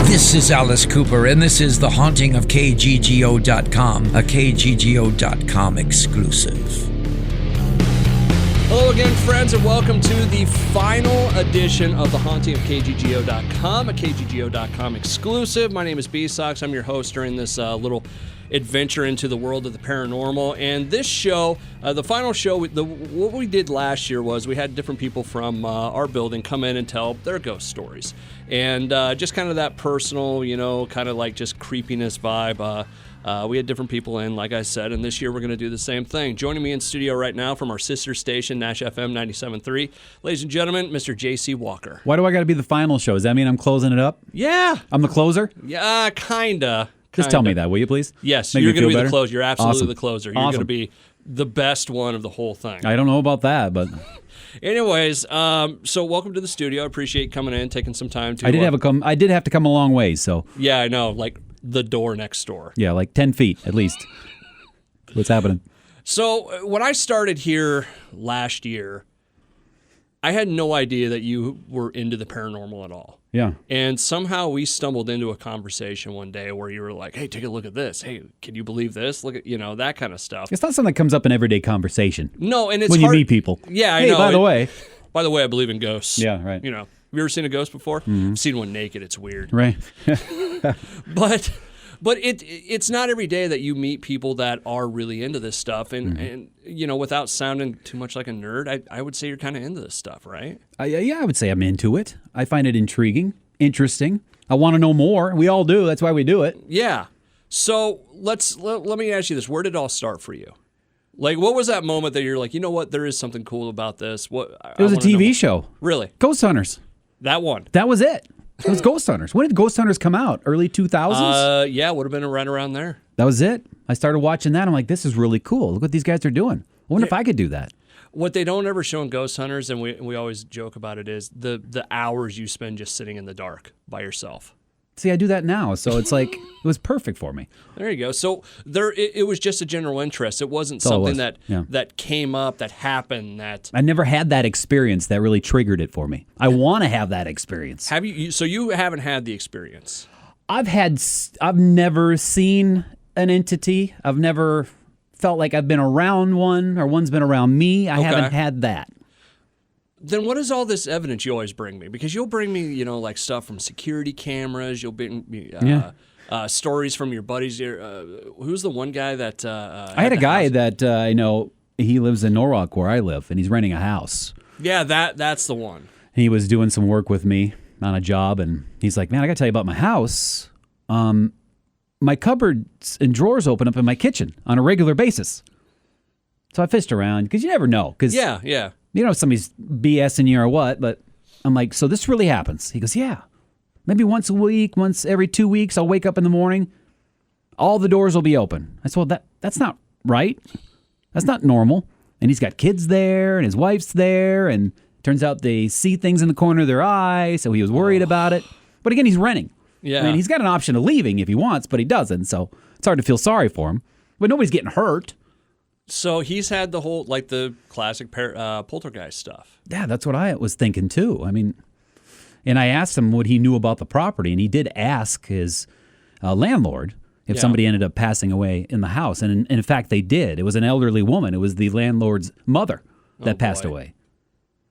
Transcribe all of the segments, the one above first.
This is Alice Cooper, and this is The Haunting of KGGO.com, a KGGO.com exclusive. Hello again, friends, and welcome to the final edition of The Haunting of KGGO.com, a KGGO.com exclusive. My name is B-sox. I'm your host during this little adventure into the world of the paranormal. And this show, the final show, what we did last year was we had different people from our building come in and tell their ghost stories. And just kind of that personal, kind of like just creepiness vibe. We had different people in, like I said, and this year we're going to do the same thing. Joining me in studio right now from our sister station, Nash FM 97.3, ladies and gentlemen, Mr. J.C. Walker. Why do I got to be the final show? Does that mean I'm closing it up? Yeah. I'm the closer? Yeah, kinda. Just tell me that, will you please? Yes, Make you're going to be better? the closer. You're absolutely Awesome. the closer. You're Awesome. going to be the best one of the whole thing. I don't know about that, but Anyways, so welcome to the studio. I appreciate coming in, taking some time to... I did have to come a long ways, so Yeah, I know, like the door next door. yeah, like 10 feet at least. What's happening? So when I started here last year, I had no idea that you were into the paranormal at all. Yeah. And somehow we stumbled into a conversation one day where you were like, hey, take a look at this. Hey, can you believe this? Look at, that kind of stuff. It's not something that comes up in everyday conversation. No, and it's when hard. you meet people. Yeah, I hey, know. by the way. By the way, I believe in ghosts. Yeah, right. Have you ever seen a ghost before? Mm-hmm. I've seen one naked. It's weird. Right. But it's not every day that you meet people that are really into this stuff. And without sounding too much like a nerd, I would say you're kind of into this stuff, right? Yeah, I would say I'm into it. I find it intriguing, interesting. I want to know more. We all do. That's why we do it. Yeah. So let me ask you this. Where did it all start for you? Like, what was that moment that you're like, you know what, there is something cool about this? It was a TV show. Really? Ghost Hunters. That one? That was it. It was Ghost Hunters. When did Ghost Hunters come out? Early 2000s? Yeah, would have been right around there. That was it. I started watching that. I'm like, this is really cool. Look what these guys are doing. I wonder if I could do that. What they don't ever show in Ghost Hunters, and we always joke about it, is the hours you spend just sitting in the dark by yourself. See, I do that now, so it's like, it was perfect for me. There you go. So it was just a general interest. It wasn't That's all it something was. that came up, that happened, that... I never had that experience that really triggered it for me. I want to have that experience. Have you? So you haven't had the experience? I've never seen an entity. I've never felt like I've been around one or one's been around me. I haven't had that. Then what is all this evidence you always bring me? Because you'll bring me, like stuff from security cameras. You'll bring me stories from your buddies. Who's the one guy that I had a guy house? that I know. He lives in Norwalk where I live, and he's renting a house. Yeah, that's the one. He was doing some work with me on a job, and he's like, "Man, I got to tell you about my house. My cupboards and drawers open up in my kitchen on a regular basis." So I fished around because you never know. Yeah. You know, somebody's BSing you or what, but I'm like, so this really happens? He goes, yeah. Maybe once a week, once every 2 weeks, I'll wake up in the morning, all the doors will be open. I said, well, that's not right. That's not normal. And he's got kids there, and his wife's there, and turns out they see things in the corner of their eye, so he was worried about it. But again, he's renting. Yeah. I mean, he's got an option of leaving if he wants, but he doesn't, so it's hard to feel sorry for him. But nobody's getting hurt. So he's had the whole, like the classic poltergeist stuff. Yeah, that's what I was thinking too. I mean, and I asked him what he knew about the property, and he did ask his landlord if somebody ended up passing away in the house. And in fact, they did. It was an elderly woman. It was the landlord's mother that passed away.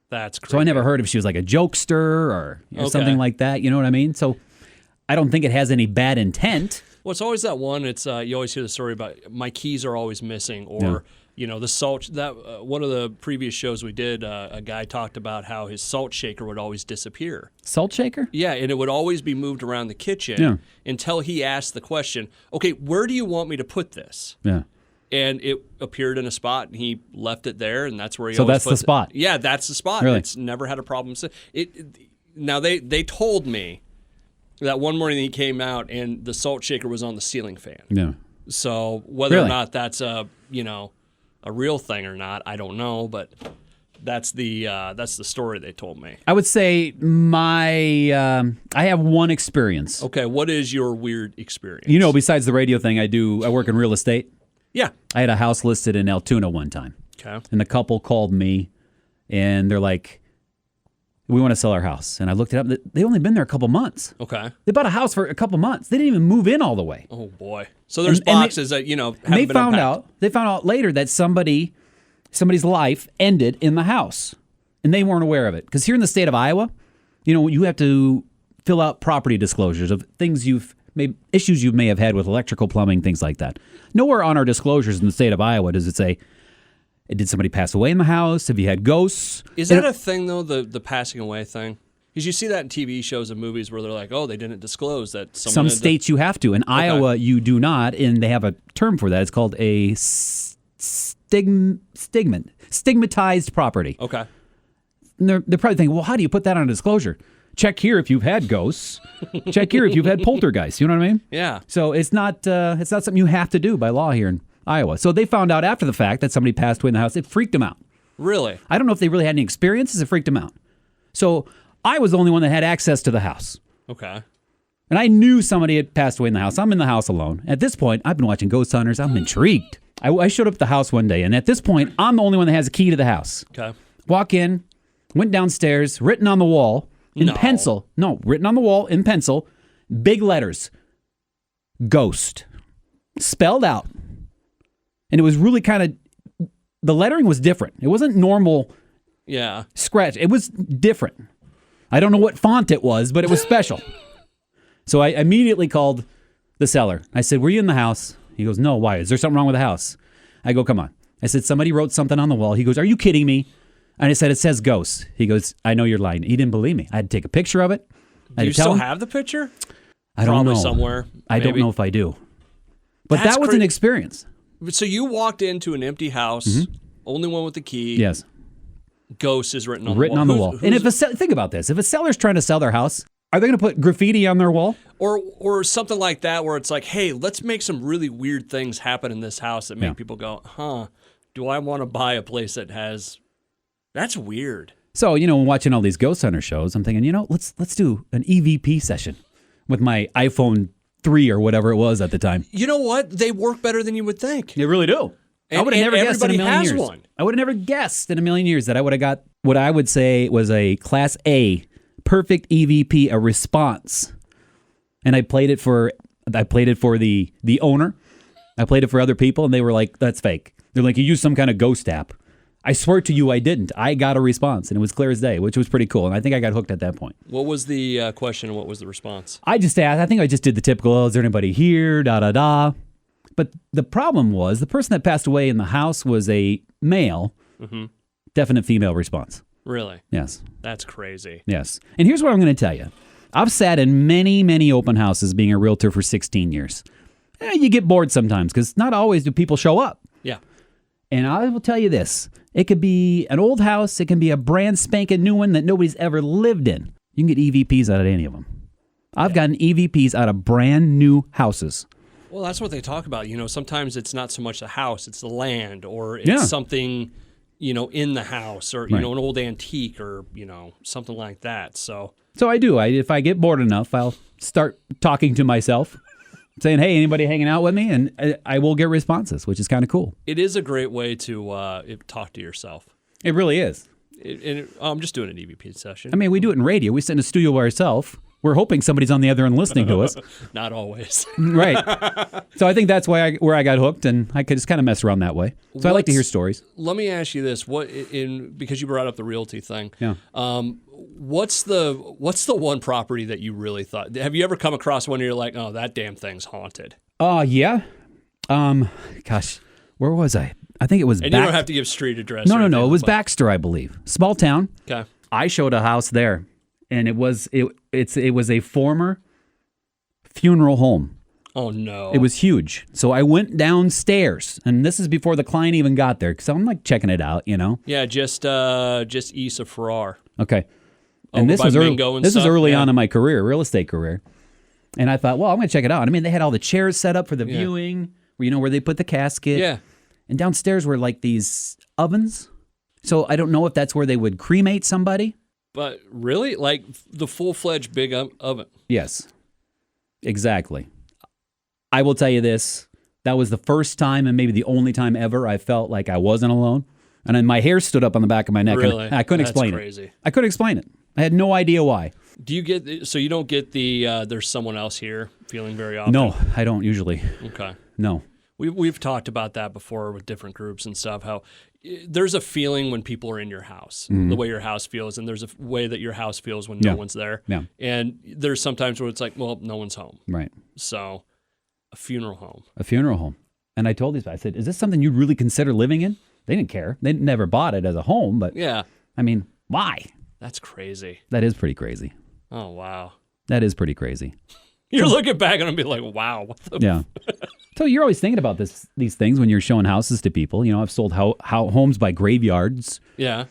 That's crazy. So I never heard if she was like a jokester or something like that. You know what I mean? So I don't think it has any bad intent. Well, it's always that one. It's you always hear the story about my keys are always missing, or the salt. That one of the previous shows we did, a guy talked about how his salt shaker would always disappear. Salt shaker? Yeah, and it would always be moved around the kitchen until he asked the question, "Okay, where do you want me to put this?" Yeah. And it appeared in a spot, and he left it there, and that's where he. So always that's the puts spot. it. Yeah, that's the spot. Really? It's never had a problem. Now they told me that one morning he came out and the salt shaker was on the ceiling fan. Yeah. So whether or not that's a real thing or not, I don't know. But That's the story they told me. I would say I have one experience. Okay, what is your weird experience? You know, besides the radio thing, I work in real estate. Yeah. I had a house listed in Altoona one time. Okay. And the couple called me, and they're like, we want to sell our house. And I looked it up. They only been there a couple months. Okay. They bought a house for a couple months. They didn't even move in all the way. Oh, boy. So there's boxes that, haven't been unpacked. They found out later that somebody's life ended in the house, and they weren't aware of it. Because here in the state of Iowa, you have to fill out property disclosures of things issues you may have had with electrical, plumbing, things like that. Nowhere on our disclosures in the state of Iowa does it say, did somebody pass away in the house? Have you had ghosts? Is that a thing, though, the passing away thing? Because you see that in TV shows and movies where they're like, oh, they didn't disclose that someone... Some states you have to. In Iowa, you do not, and they have a term for that. It's called a stigmatized property. Okay. And they're probably thinking, well, how do you put that on a disclosure? Check here if you've had ghosts. Check here if you've had poltergeists. You know what I mean? Yeah. So it's not something you have to do by law here in Iowa. So they found out after the fact that somebody passed away in the house. It freaked them out. Really? I don't know if they really had any experiences. It freaked them out. So I was the only one that had access to the house. Okay. And I knew somebody had passed away in the house. I'm in the house alone. At this point, I've been watching Ghost Hunters. I'm intrigued. I showed up at the house one day, and at this point, I'm the only one that has a key to the house. Okay. Walk in, went downstairs, written on the wall in pencil. No, written on the wall in pencil, big letters, ghost, spelled out. And it was really the lettering was different. It wasn't normal scratch. It was different. I don't know what font it was, but it was special. So I immediately called the seller. I said, were you in the house? He goes, no, why? Is there something wrong with the house? I go, come on. I said, somebody wrote something on the wall. He goes, are you kidding me? And I said, it says ghosts. He goes, I know you're lying. He didn't believe me. I had to take a picture of it. Do you still have the picture? I don't know. Probably somewhere. I don't know if I do. But that was an experience. So you walked into an empty house, only one with the key. Yes. Ghost is written on the wall. And think about this. If a seller's trying to sell their house, are they going to put graffiti on their wall? Or something like that where it's like, hey, let's make some really weird things happen in this house that make people go, do I want to buy a place that has... That's weird. So, watching all these Ghost Hunter shows, I'm thinking, let's do an EVP session with my iPhone 3 or whatever it was at the time. You know what? They work better than you would think. They really do. I would have never guessed in a million years. One. I would have never guessed in a million years that I would have got what I would say was a Class A perfect EVP, a response. And I played it for the owner. I played it for other people, and they were like, that's fake. They're like, you used some kind of ghost app. I swear to you, I didn't. I got a response, and it was clear as day, which was pretty cool. And I think I got hooked at that point. What was the question, and what was the response? I just asked. I think I just did the typical, is there anybody here, da-da-da. But the problem was the person that passed away in the house was a male, definite female response. Really? Yes. That's crazy. Yes. And here's what I'm going to tell you. I've sat in many, many open houses being a realtor for 16 years. You get bored sometimes because not always do people show up. Yeah. And I will tell you this. It could be an old house. It can be a brand spanking new one that nobody's ever lived in. You can get EVPs out of any of them. I've gotten EVPs out of brand new houses. Well, that's what they talk about. Sometimes it's not so much the house, it's the land, or it's something, in the house, or, an old antique, or, something like that. So I do. If I get bored enough, I'll start talking to myself, saying, hey, anybody hanging out with me? And I will get responses, which is kind of cool. It is a great way to talk to yourself. It really is. I'm just doing an EVP session. I mean, we do it in radio. We sit in a studio by ourselves. We're hoping somebody's on the other end listening to us. Not always. Right. So I think that's where I got hooked, and I could just kind of mess around that way. So I like to hear stories. Let me ask you this: because you brought up the realty thing? Yeah. What's the one property that you really thought? Have you ever come across one where you're like, oh, that damn thing's haunted? Yeah. Gosh, where was I? I think it was. And you don't have to give street address. No. It was Baxter, I believe. Small town. Okay. I showed a house there, and it was a former funeral home. Oh no! It was huge. So I went downstairs, and this is before the client even got there, because I'm like checking it out, Yeah, just east of Farrar. Okay. And this was early on in my career, real estate career. And I thought, well, I'm going to check it out. I mean, they had all the chairs set up for the viewing, where they put the casket. Yeah. And downstairs were like these ovens, So I don't know if that's where they would cremate somebody. But really? Like the full-fledged big oven? Yes, exactly. I will tell you this. That was the first time and maybe the only time ever I felt like I wasn't alone. And then my hair stood up on the back of my neck. Really? And I couldn't explain crazy. it. I couldn't explain it. I had no idea why. Do you get, so you don't get the, there's someone else here feeling very often? No, I don't usually. Okay. No. We've talked about that before with different groups and stuff, how there's a feeling when people are in your house, the way your house feels, and there's a way that your house feels when no one's there. Yeah. And there's sometimes where it's like, well, no one's home. Right. So a funeral home. A funeral home. And I told these guys, I said, is this something you'd really consider living in? They didn't care. They never bought it as a home, but yeah. I mean, why? That's crazy. That is pretty crazy. Oh, wow. That is pretty crazy. You're looking back and I'm be like, wow. What the Yeah. So you're always thinking about these things when you're showing houses to people. You know, I've sold homes by graveyards. Yeah.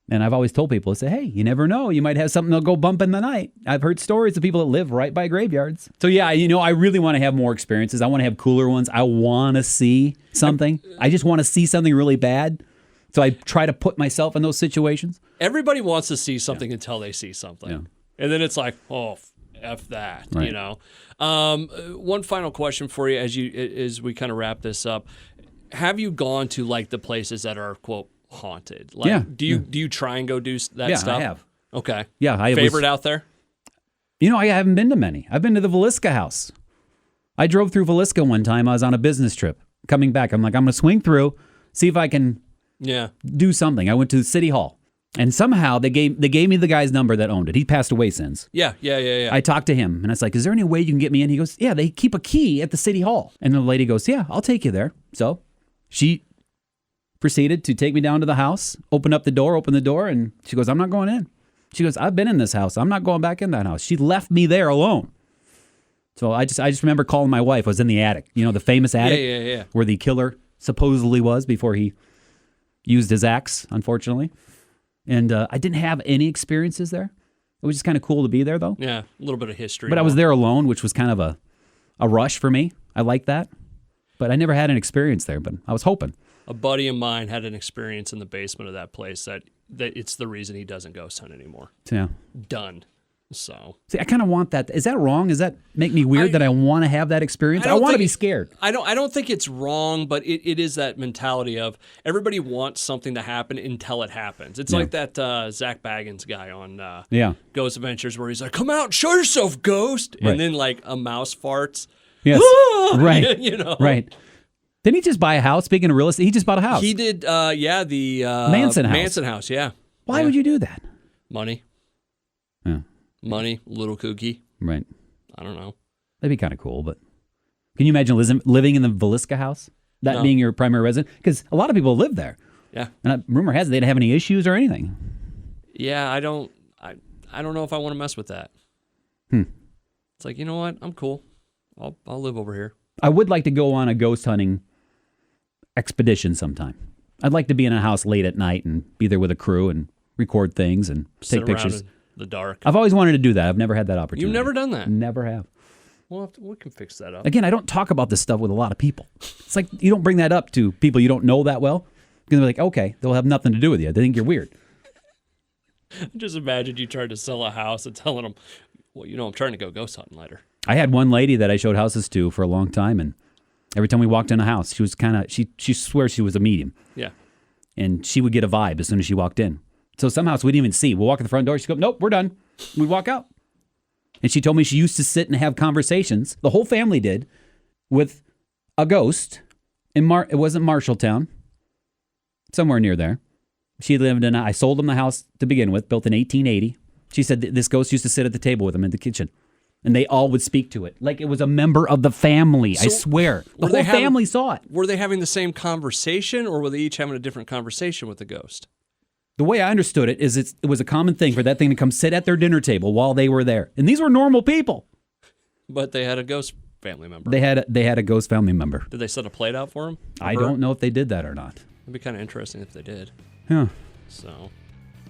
And I've always told people, I say, hey, you never know. You might have something that'll go bump in the night. I've heard stories of people that live right by graveyards. So yeah, you know, I really want to have more experiences. I want to have cooler ones. I want to see something. I just want to see something really bad. So I try to put myself in those situations. Everybody wants to see something until they see something. Yeah. And then it's like, oh, F that, Right. you know. One final question for you as we kind of wrap this up. Have you gone to like the places that are, quote, haunted? Like, Yeah. Do you try and go do that Yeah, stuff? I have. Okay. Yeah. Favorite out there? You know, I haven't been to many. I've been to the Villisca house. I drove through Villisca one time. I was on a business trip. Coming back, I'm like, I'm going to swing through, see if I can do something. I went to City Hall. And somehow they gave me the guy's number that owned it. He passed away since. Yeah. I talked to him, and I was like, is there any way you can get me in? He goes, yeah, they keep a key at the City Hall. And the lady goes, yeah, I'll take you there. So she proceeded to take me down to the house, open the door, and she goes, I'm not going in. She goes, I've been in this house. I'm not going back in that house. She left me there alone. So I just remember calling my wife. I was in the attic, you know, the famous attic Yeah. where the killer supposedly was before he used his axe, unfortunately. And I didn't have any experiences there. It was just kind of cool to be there, though. Yeah, a little bit of history. But I was there alone, which was kind of a rush for me. I like that. But I never had an experience there, but I was hoping. A buddy of mine had an experience in the basement of that place that it's the reason he doesn't ghost hunt anymore. Yeah. Done. So. See, I kind of want that. Is that wrong? Does that make me weird that I want to have that experience? I want to be scared. I don't think it's wrong, but it is that mentality of everybody wants something to happen until it happens. It's like that Zach Baggins guy on Ghost Adventures where he's like, come out and show yourself, ghost. Right. And then like a mouse farts. Yes. Right. You know? Right. Didn't he just buy a house? Speaking of real estate, he just bought a house. He did, the Manson house. Manson house, yeah. Why would you do that? Money. Yeah. Money, little kooky. Right. I don't know. That'd be kind of cool, but can you imagine living in the Villisca house? That being your primary residence? Because a lot of people live there. Yeah. And rumor has it they didn't have any issues or anything. Yeah, I don't know if I want to mess with that. It's like, you know what? I'm cool. I'll live over here. I would like to go on a ghost hunting expedition sometime. I'd like to be in a house late at night and be there with a crew and record things and Sit take pictures. around in the dark. I've always wanted to do that. I've never had that opportunity. You've never done that? Never have. We can fix that up. Again, I don't talk about this stuff with a lot of people. It's like you don't bring that up to people you don't know that well. Because they're like, okay, they'll have nothing to do with you. They think you're weird. Just imagine you tried to sell a house and telling them, well, you know, I'm trying to go ghost hunting later. I had one lady that I showed houses to for a long time, and every time we walked in a house, she was she swears she was a medium. Yeah. And she would get a vibe as soon as she walked in. So some house we didn't even see. We'll walk in the front door. She'd go, nope, we're done. We'd walk out. And she told me she used to sit and have conversations. The whole family did with a ghost in it wasn't Marshalltown, somewhere near there. She lived in. I sold them the house to begin with, built in 1880. She said this ghost used to sit at the table with them in the kitchen, and they all would speak to it like it was a member of the family. I swear, the whole family saw it. Were they having the same conversation, or were they each having a different conversation with the ghost? The way I understood it is it was a common thing for that thing to come sit at their dinner table while they were there. And these were normal people. But they had a ghost family member. They had a ghost family member. Did they set a plate out for him? I don't know if they did that or not. It'd be kind of interesting if they did. Yeah. So.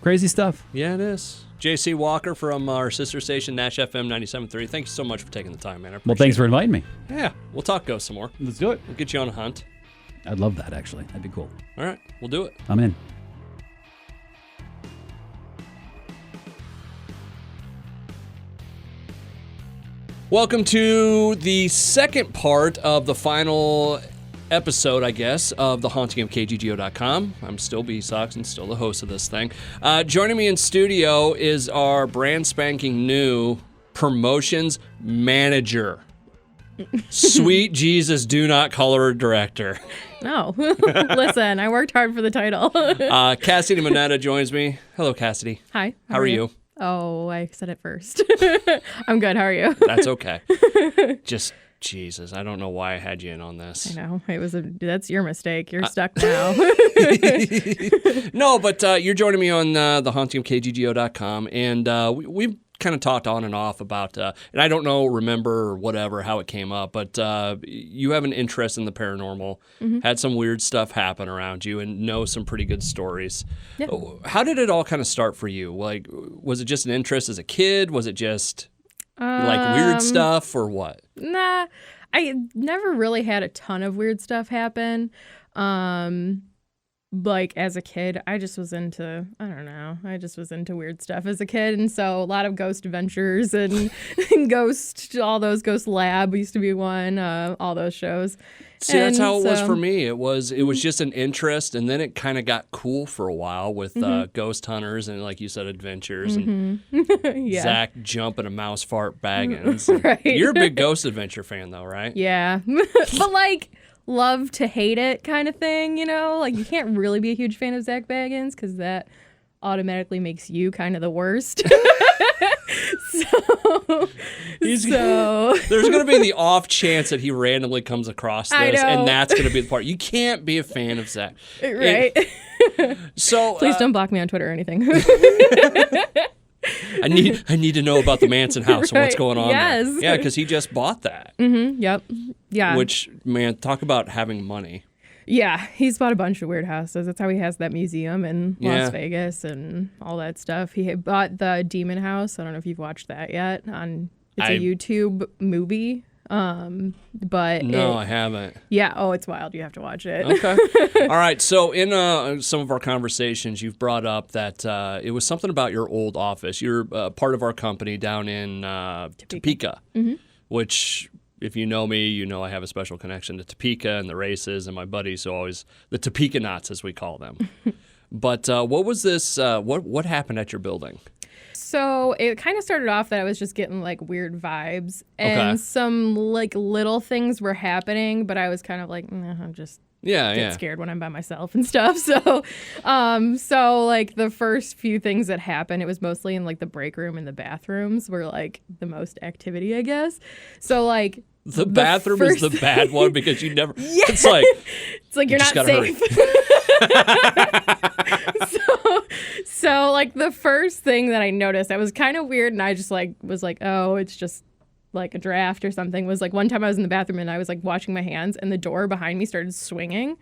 Crazy stuff. Yeah, it is. JC Walker from our sister station, Nash FM 97.3. Thank you so much for taking the time, man. I well, thanks for inviting me. Yeah. We'll talk ghosts some more. Let's do it. We'll get you on a hunt. I'd love that, actually. That'd be cool. All right. We'll do it. I'm in. Welcome to the second part of the final episode, I guess, of The Haunting of KGGO.com. I'm still B-sox and still the host of this thing. Joining me in studio is our brand spanking new promotions manager. Sweet Jesus, do not call her a director. No. Listen, I worked hard for the title. Cassidy Manetta joins me. Hello, Cassidy. Hi. How are you? Oh, I said it first. I'm good. How are you? That's okay. Just, Jesus, I don't know why I had you in on this. I know. That's your mistake. You're stuck now. No, but you're joining me on the haunting of KGGO.com, and we've kind of talked on and off about, and I don't know, remember, or whatever, how it came up, but you have an interest in the paranormal, had some weird stuff happen around you, and know some pretty good stories. Yeah. How did it all kind of start for you? Like, was it just an interest as a kid? Was it just like weird stuff, or what? Nah, I never really had a ton of weird stuff happen. Like as a kid, I just was into, I don't know, I just was into weird stuff as a kid. And so a lot of Ghost Adventures and all those Ghost Lab used to be one, all those shows. See, that's how it was for me. It was just an interest, and then it kind of got cool for a while with ghost hunters and, like you said, adventures and Yeah. Zach jumping a mouse fart Baggins. Right. You're a big Ghost Adventure fan, though, right? Yeah. But like, love to hate it kind of thing, you know? Like, you can't really be a huge fan of Zach Baggins because that automatically makes you kind of the worst. There's going to be the off chance that he randomly comes across this, and that's going to be the part. You can't be a fan of Zach. Right. So Please don't block me on Twitter or anything. I need to know about the Manson house and what's going on there. Yes. Yeah, because he just bought that. Yep. Yeah. Which, man, talk about having money. Yeah, he's bought a bunch of weird houses. That's how he has that museum in Las Vegas and all that stuff. He had bought the Demon House. I don't know if you've watched that yet. It's a YouTube movie. But I haven't. Yeah. Oh, it's wild. You have to watch it. Okay. All right. So in some of our conversations, you've brought up that it was something about your old office. You're part of our company down in Topeka, which, if you know me, you know I have a special connection to Topeka and the races, and my buddies are always the Topeka knots, as we call them. But what was this? What happened at your building? So it kind of started off that I was just getting like weird vibes, and some like little things were happening, but I was kind of like, I'm just get scared when I'm by myself and stuff. So, like the first few things that happened, it was mostly in like the break room and the bathrooms were like the most activity, I guess. So like the bathroom is the bad one because you never. Yeah. It's like you're not safe. So like the first thing that I noticed that was kind of weird, and I just like was like, oh, it's just like a draft or something, was like one time I was in the bathroom and I was like washing my hands and the door behind me started swinging,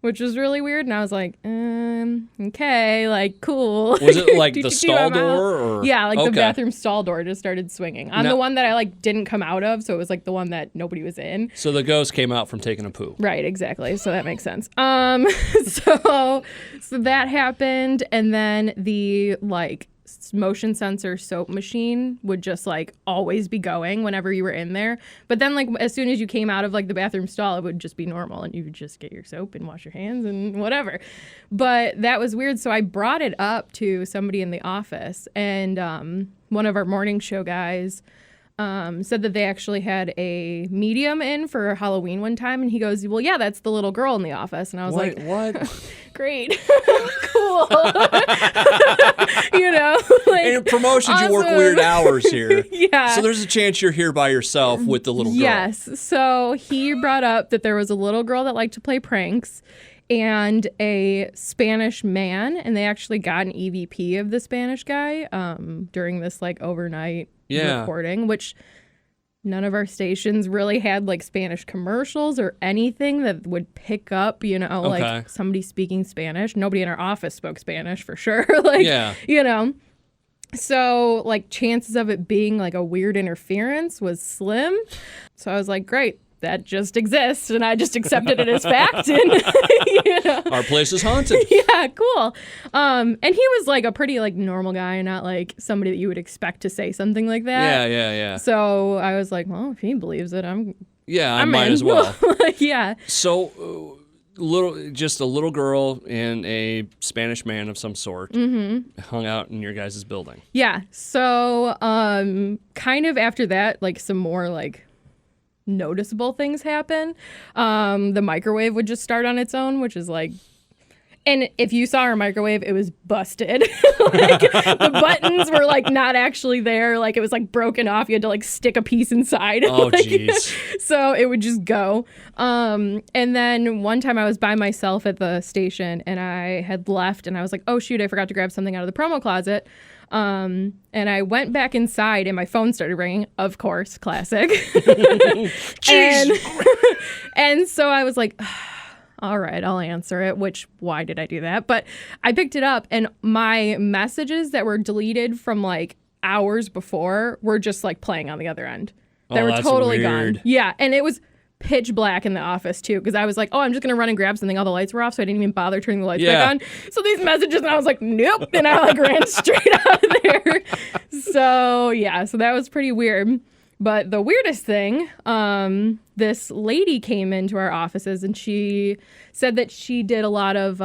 which was really weird, and I was like, okay, like cool. Was it like the stall door? Or? Yeah, like the bathroom stall door just started swinging. I'm the one that I like didn't come out of, so it was like the one that nobody was in. So the ghost came out from taking a poo. Right, exactly. So that makes sense. So that happened, and then the like motion sensor soap machine would just like always be going whenever you were in there. But then like as soon as you came out of like the bathroom stall, it would just be normal and you would just get your soap and wash your hands and whatever. But that was weird. So I brought it up to somebody in the office, and one of our morning show guys said that they actually had a medium in for Halloween one time, and he goes, well, yeah, that's the little girl in the office. And I was like, what? Great. Cool. You know, like, and in promotions, you work weird hours here. Yeah. So there's a chance you're here by yourself with the little girl. Yes. So he brought up that there was a little girl that liked to play pranks and a Spanish man, and they actually got an EVP of the Spanish guy during this like overnight recording, which none of our stations really had like Spanish commercials or anything that would pick up, you know, like somebody speaking Spanish. Nobody in our office spoke Spanish for sure. You know, so like chances of it being like a weird interference was slim. So I was like, great. that just exists, and I just accepted it as fact. And Our place is haunted. Yeah, cool. And he was like a pretty like normal guy, not like somebody that you would expect to say something like that. Yeah. So I was like, well, if he believes it, I might in. as well. Yeah. So, just a little girl and a Spanish man of some sort hung out in your guys' building. Yeah. So, kind of after that, like some more like noticeable things happen. The microwave would just start on its own, which is like, and if you saw our microwave, it was busted. Like the buttons were like not actually there. Like it was like broken off. You had to like stick a piece inside. Oh, like, jeez. So it would just go. And then one time I was by myself at the station and I had left and I was like, oh shoot, I forgot to grab something out of the promo closet. And I went back inside and my phone started ringing, of course, classic. and so I was like, all right, I'll answer it, which why did I do that? But I picked it up and my messages that were deleted from like hours before were just like playing on the other end. They were that's totally weird. gone. Yeah. And it was pitch black in the office too, because I was like, oh, I'm just going to run and grab something. All the lights were off, so I didn't even bother turning the lights back on. So these messages, and I was like, nope. And I like ran straight out of there. So yeah, so that was pretty weird. But the weirdest thing, this lady came into our offices and she said that she did a lot of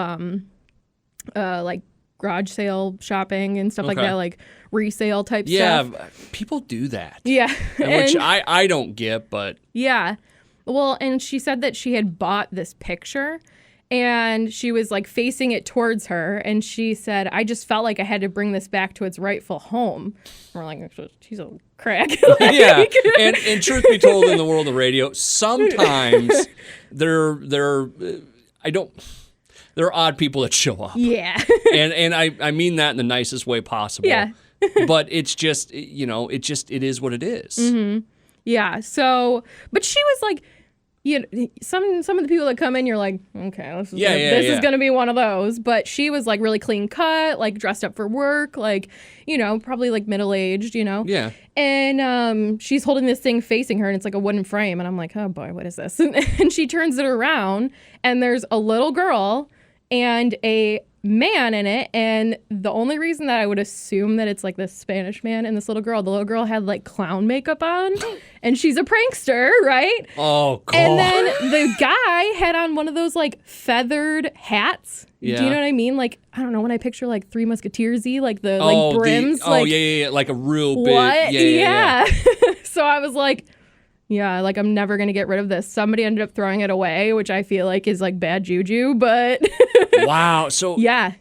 like garage sale shopping and stuff like that, like resale type stuff. Yeah, people do that. Yeah. Which I don't get, but... Yeah. Well, and she said that she had bought this picture and she was like facing it towards her. And she said, I just felt like I had to bring this back to its rightful home. We're like, she's a crack. Yeah. And truth be told, in the world of radio, sometimes there are odd people that show up. Yeah. and I mean that in the nicest way possible. Yeah. But it's just, it is what it is. Mm-hmm. Yeah. So, but she was like, some of the people that come in, you're like, okay, this is gonna be one of those. But she was like really clean cut, like dressed up for work, like, probably like middle aged, Yeah. And she's holding this thing facing her, and it's like a wooden frame, and I'm like, oh boy, what is this? And she turns it around, and there's a little girl and a man in it, and the only reason that I would assume that it's like this Spanish man and this little girl, the little girl had like clown makeup on, and she's a prankster, right? Oh, God. And then the guy had on one of those like feathered hats. Yeah. Do you know what I mean? Like, I don't know, when I picture like Three Musketeers-y, like the like brims. Yeah, like a real big. What? Yeah. So I was like, yeah, like I'm never going to get rid of this. Somebody ended up throwing it away, which I feel like is like bad juju, but Wow. So yeah.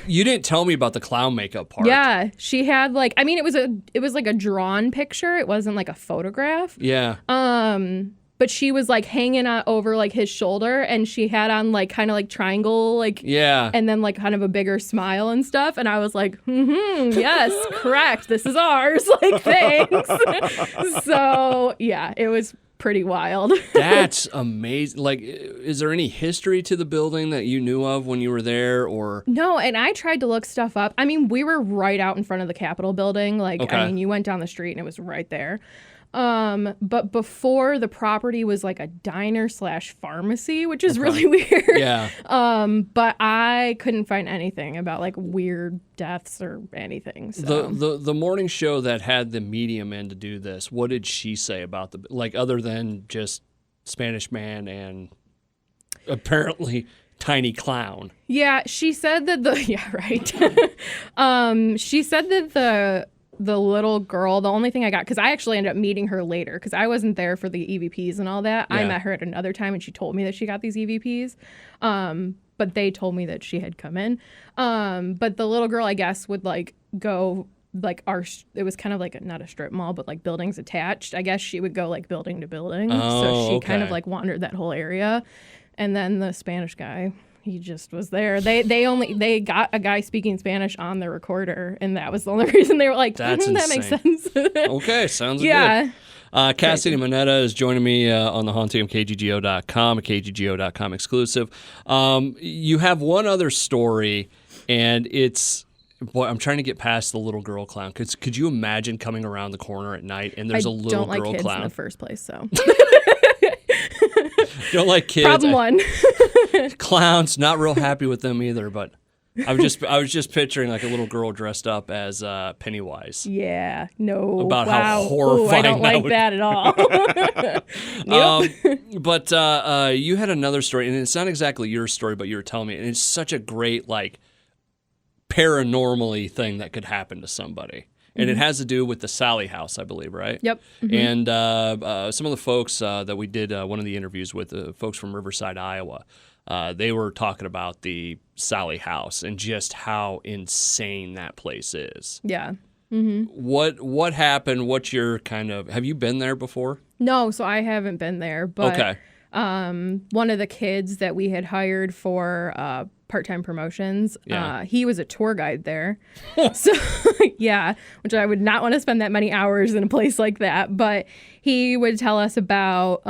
You didn't tell me about the clown makeup part. Yeah, she had like, I mean, it was like a drawn picture. It wasn't like a photograph. Yeah. But she was like hanging over like his shoulder, and she had on like kind of like triangle, like, yeah, and then like kind of a bigger smile and stuff. And I was like, yes, correct. This is ours. Like, thanks. So yeah, it was pretty wild. That's amazing. Like, is there any history to the building that you knew of when you were there, or? No, and I tried to look stuff up. I mean, we were right out in front of the Capitol building. Like, okay. I mean, you went down the street and it was right there. But before, the property was like a diner/pharmacy, which is really weird. Yeah. But I couldn't find anything about like weird deaths or anything. So. The morning show that had the medium in to do this, what did she say about the, like, other than just Spanish man and apparently tiny clown? Yeah, she said that she said that the little girl, the only thing I got, because I actually ended up meeting her later because I wasn't there for the EVPs and all that. Yeah. I met her at another time and she told me that she got these EVPs. But they told me that she had come in. But the little girl, I guess, would like go like it was kind of like not a strip mall, but like buildings attached. I guess she would go like building to building. So she kind of like wandered that whole area. And then the Spanish guy, he just was there. They got a guy speaking Spanish on the recorder, and that was the only reason they were like, that makes sense. Okay, sounds good. Cassidy Manetta is joining me on the haunting of KGGO.com, a KGGO.com exclusive. You have one other story, and it's, boy, I'm trying to get past the little girl clown. Could you imagine coming around the corner at night and there's a little girl clown? I don't like kids in the first place, so. Don't like kids. Problem one. Clowns, not real happy with them either, but I was just picturing like a little girl dressed up as Pennywise. Yeah, no. About wow. how horrifying Ooh, I don't like that at all. But you had another story, and it's not exactly your story, but you were telling me, and it's such a great like paranormally thing that could happen to somebody. And it has to do with the Sally house, I believe, right? Yep. And some of the folks that we did one of the interviews with, folks from Riverside, Iowa, they were talking about the Sally house and just how insane that place is. Yeah. What happened? What's your kind of? Have you been there before? No, so I haven't been there, but Okay. One of the kids that we had hired for part-time promotions, Yeah. he was a tour guide there. So, yeah, which I would not want to spend that many hours in a place like that. But he would tell us about,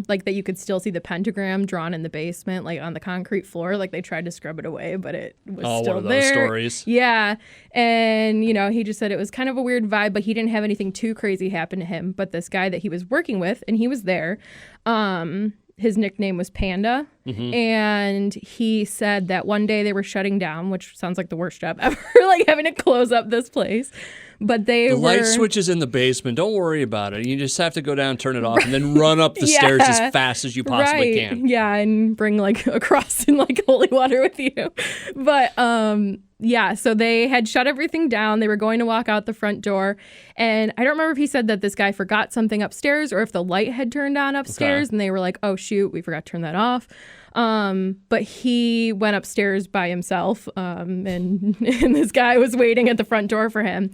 like, that you could still see the pentagram drawn in the basement, like, on the concrete floor. Like, they tried to scrub it away, but it was still one of those there. stories. Yeah. And, you know, he just said it was kind of a weird vibe, but he didn't have anything too crazy happen to him. But this guy that he was working with, and he was there, his nickname was Panda. And he said that one day they were shutting down, which sounds like the worst job ever, like having to close up this place. But they The were... light switch is in the basement. Don't worry about it. You just have to go down, turn it off, and then run up the stairs as fast as you possibly can. Yeah, and bring like a cross and like holy water with you. But yeah, so they had shut everything down. They were going to walk out the front door. And I don't remember if he said that this guy forgot something upstairs or if the light had turned on upstairs. And they were like, oh, shoot, we forgot to turn that off. But he went upstairs by himself, and this guy was waiting at the front door for him.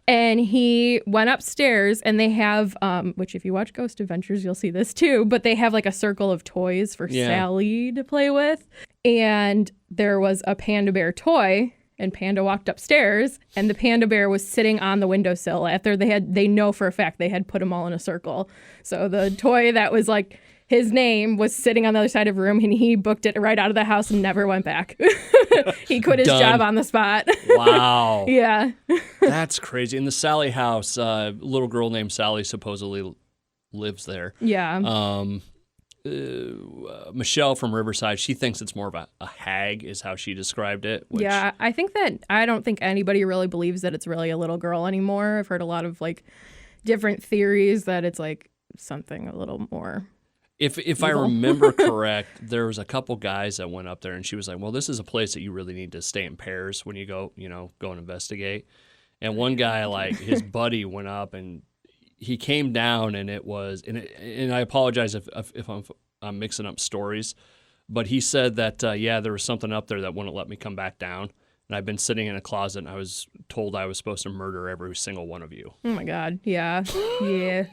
And he went upstairs, and they have, which if you watch Ghost Adventures, you'll see this too, but they have like a circle of toys for Sally to play with. And there was a panda bear toy, and Panda walked upstairs, and the panda bear was sitting on the windowsill after they know for a fact they had put them all in a circle. So the toy that was like his name was sitting on the other side of the room, and he booked it right out of the house and never went back. He quit his job on the spot. Wow. Yeah. That's crazy. In the Sally house, a little girl named Sally supposedly lives there. Yeah. Michelle from Riverside, she thinks it's more of a hag is how she described it. Which, yeah, I don't think anybody really believes that it's really a little girl anymore. I've heard a lot of like different theories that it's like something a little more. If I remember correct, there was a couple guys that went up there, and she was like, well, this is a place that you really need to stay in pairs when you go and investigate. And one guy, like his buddy went up, and he came down, and it was, and I apologize if I'm mixing up stories, but he said that, there was something up there that wouldn't let me come back down. And I've been sitting in a closet, and I was told I was supposed to murder every single one of you. Oh my God. Yeah. Yeah.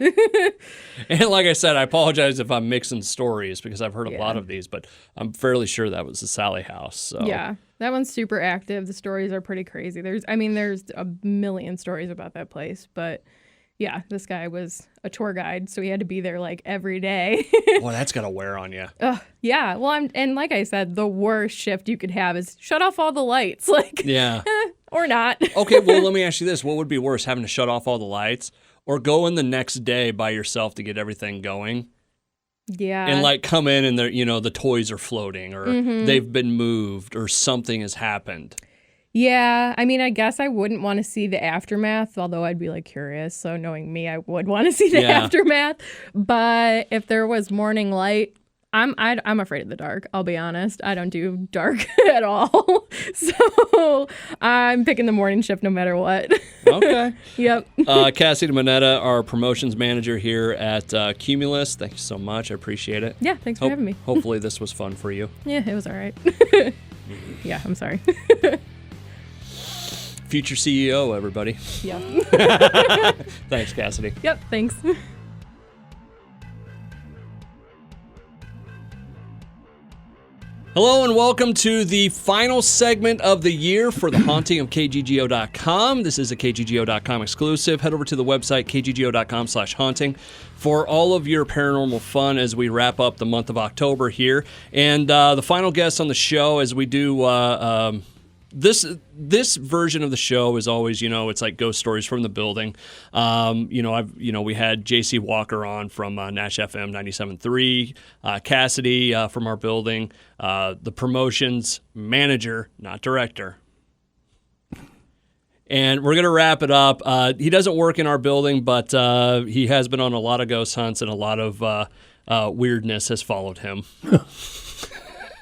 And like I said, I apologize if I'm mixing stories because I've heard a lot of these, but I'm fairly sure that was the Sally house. So. Yeah. That one's super active. The stories are pretty crazy. There's a million stories about that place, but yeah, this guy was a tour guide, so he had to be there like every day. Boy, that's got to wear on you. Yeah. Well, and like I said, the worst shift you could have is shut off all the lights. Like, yeah. Or not. Okay, well, let me ask you this. What would be worse, having to shut off all the lights or go in the next day by yourself to get everything going? Yeah. And like come in and the toys are floating or they've been moved or something has happened. Yeah, I mean, I guess I wouldn't want to see the aftermath, although I'd be like curious. So knowing me, I would want to see the aftermath. But if there was morning light, I'm afraid of the dark. I'll be honest. I don't do dark at all. So I'm picking the morning shift no matter what. Okay. Yep. Cassidy Manetta, our promotions manager here at Cumulus. Thank you so much. I appreciate it. Yeah, thanks for having me. Hopefully this was fun for you. Yeah, it was all right. Yeah, I'm sorry. Future CEO, everybody. Yeah. Thanks, Cassidy. Yep, thanks. Hello and welcome to the final segment of the year for the haunting of KGGO.com. This is a KGGO.com exclusive. Head over to the website, KGGO.com/haunting, for all of your paranormal fun as we wrap up the month of October here. And the final guest on the show, as we do this version of the show is always, it's like ghost stories from the building. We had JC Walker on from Nash FM 97.3, Cassidy from our building, the promotions manager, not director. And we're going to wrap it up. He doesn't work in our building, but he has been on a lot of ghost hunts, and a lot of weirdness has followed him.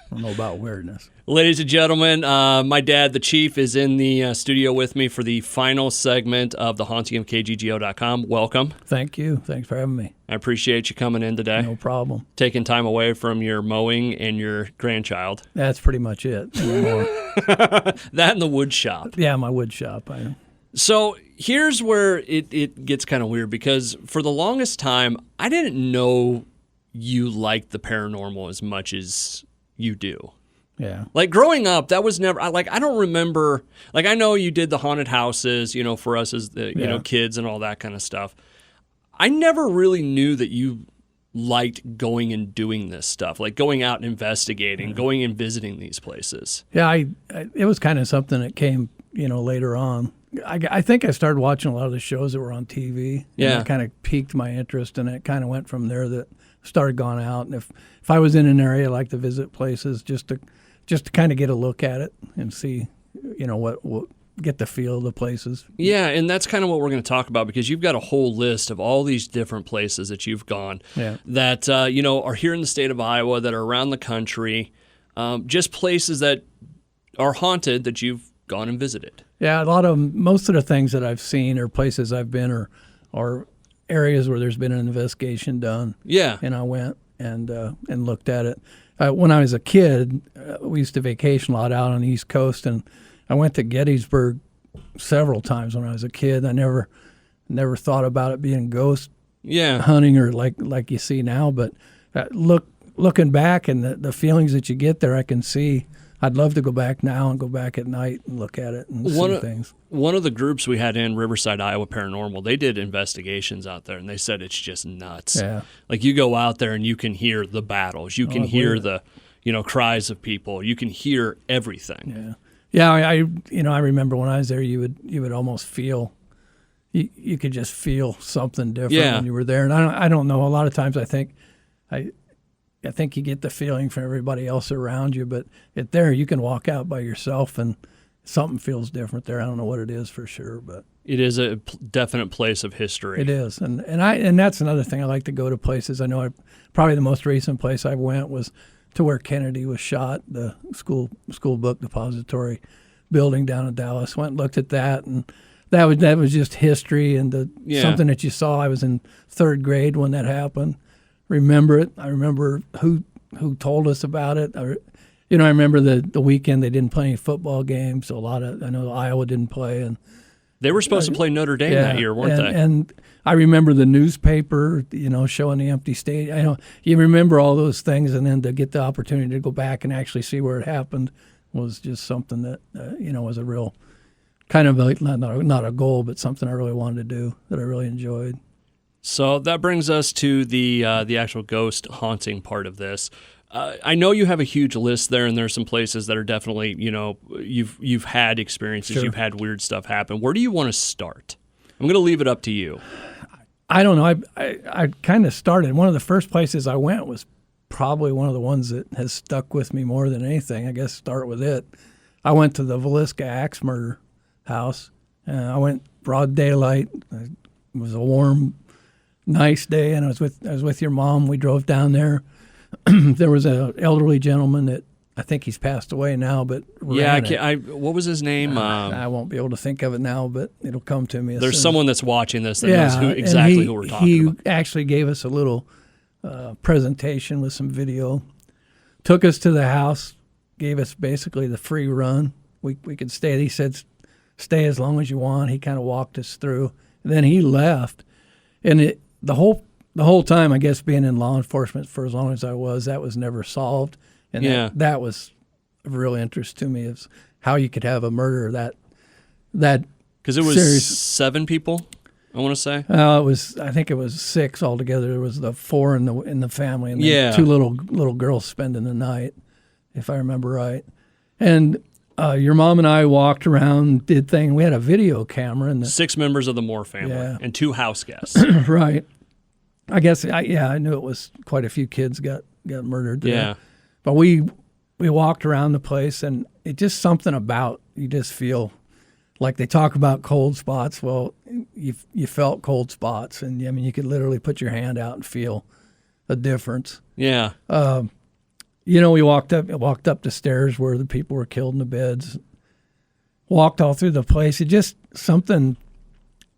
I don't know about weirdness. Ladies and gentlemen, my dad, the Chief, is in the studio with me for the final segment of the Haunting of KGGO.com. Welcome. Thank you. Thanks for having me. I appreciate you coming in today. No problem. Taking time away from your mowing and your grandchild. That's pretty much it. That and the wood shop. Yeah, my wood shop. I know. So here's where it gets kind of weird, because for the longest time, I didn't know you liked the paranormal as much as you do. Yeah. Like growing up, that was never, I don't remember, I know you did the haunted houses, for us as the, kids and all that kind of stuff. I never really knew that you liked going and doing this stuff, like going out and investigating, going and visiting these places. Yeah, it was kind of something that came, later on. I think I started watching a lot of the shows that were on TV. Yeah. And it kind of piqued my interest, and it kind of went from there that started going out. And if I was in an area, I like to visit places just to kind of get a look at it and see, what get the feel of the places. Yeah, and that's kind of what we're going to talk about, because you've got a whole list of all these different places that you've gone that, are here in the state of Iowa, that are around the country, just places that are haunted that you've gone and visited. Yeah, most of the things that I've seen or places I've been are areas where there's been an investigation done. Yeah. And I went and looked at it. When I was a kid, we used to vacation a lot out on the East Coast, and I went to Gettysburg several times when I was a kid. I never thought about it being ghost hunting or like you see now, but looking back and the feelings that you get there, I can see. I'd love to go back now and go back at night and look at it and see things. One of the groups we had in Riverside, Iowa Paranormal, they did investigations out there, and they said it's just nuts. Yeah. Like you go out there and you can hear the battles. You can hear the, cries of people. You can hear everything. Yeah. Yeah, I remember when I was there, you would almost feel, you could just feel something different when you were there. And I don't know, a lot of times I think you get the feeling from everybody else around you, but there you can walk out by yourself and something feels different there. I don't know what it is for sure, but it is a definite place of history. It is, and that's another thing. I like to go to places. I know probably the most recent place I went was to where Kennedy was shot, the school book depository building down in Dallas. Went and looked at that, and that was just history and something that you saw. I was in third grade when that happened. Remember it. I remember who told us about it. I remember the weekend they didn't play any football games. So I know Iowa didn't play, and they were supposed to play Notre Dame that year, weren't they? And I remember the newspaper, showing the empty stadium. You remember all those things, and then to get the opportunity to go back and actually see where it happened was just something that was a real kind of not a goal, but something I really wanted to do that I really enjoyed. So that brings us to the actual ghost haunting part of this. I know you have a huge list there, and there's some places that are definitely, you've had experiences, Sure. You've had weird stuff happen. Where do you want to start? I'm going to leave it up to you. I don't know. I kind of started. One of the first places I went was probably one of the ones that has stuck with me more than anything. I guess start with it. I went to the Villisca Axe Murder House. I went broad daylight. It was a warm, nice day, and I was with your mom. We drove down there. There was an elderly gentleman that I think he's passed away now, but what was his name? I won't be able to think of it now, but it'll come to me. There's someone that's watching this that knows who we're talking about. He actually gave us a little presentation with some video, took us to the house, gave us basically the free run. We could stay. He said, stay as long as you want. He kind of walked us through. And then he left, and the whole time, I guess, being in law enforcement for as long as I was, that was never solved. And that was of real interest to me, is how you could have a murder that because it was serious. 7 people, I want to say. I think it was 6 altogether. There was the 4 in the family, and then 2 little girls spending the night, if I remember right. And your mom and I walked around, did things. We had a video camera. And 6 members of the Moore family and 2 house guests. Right. I guess, I knew it was quite a few kids got murdered there. Yeah. But we walked around the place, and it just something about, you just feel like they talk about cold spots. Well, you felt cold spots, and I mean, you could literally put your hand out and feel a difference. Yeah. We walked up the stairs where the people were killed in the beds, walked all through the place. It just something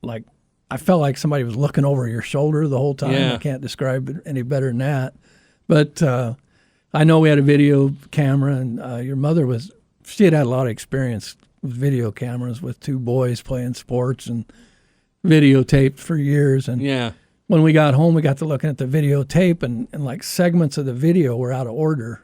like, I felt like somebody was looking over your shoulder the whole time. Yeah. I can't describe it any better than that. But I know we had a video camera, and your mother she had a lot of experience with video cameras with 2 boys playing sports and videotaped for years. And when we got home, we got to looking at the videotape, and like segments of the video were out of order.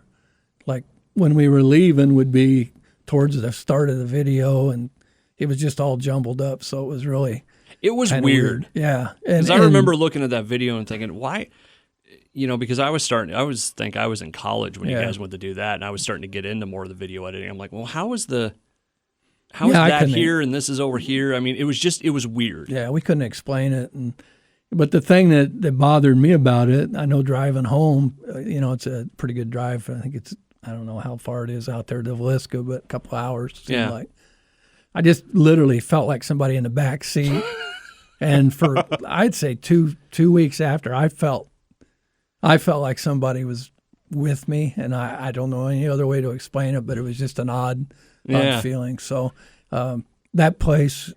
Like when we were leaving would be towards the start of the video, and it was just all jumbled up. So it was really... It was weird. Yeah. Because I remember looking at that video and thinking, why? Because I was in college when you guys went to do that, and I was starting to get into more of the video editing. I'm like, well, how is that here and this is over here? I mean, it was weird. Yeah, we couldn't explain it. But the thing that bothered me about it, I know driving home, it's a pretty good drive. I think I don't know how far it is out there to Villisca, but a couple hours, it seemed like. I just literally felt like somebody in the back seat. And for, I'd say two weeks after, I felt like somebody was with me, and I don't know any other way to explain it, but it was just an odd feeling. So that place,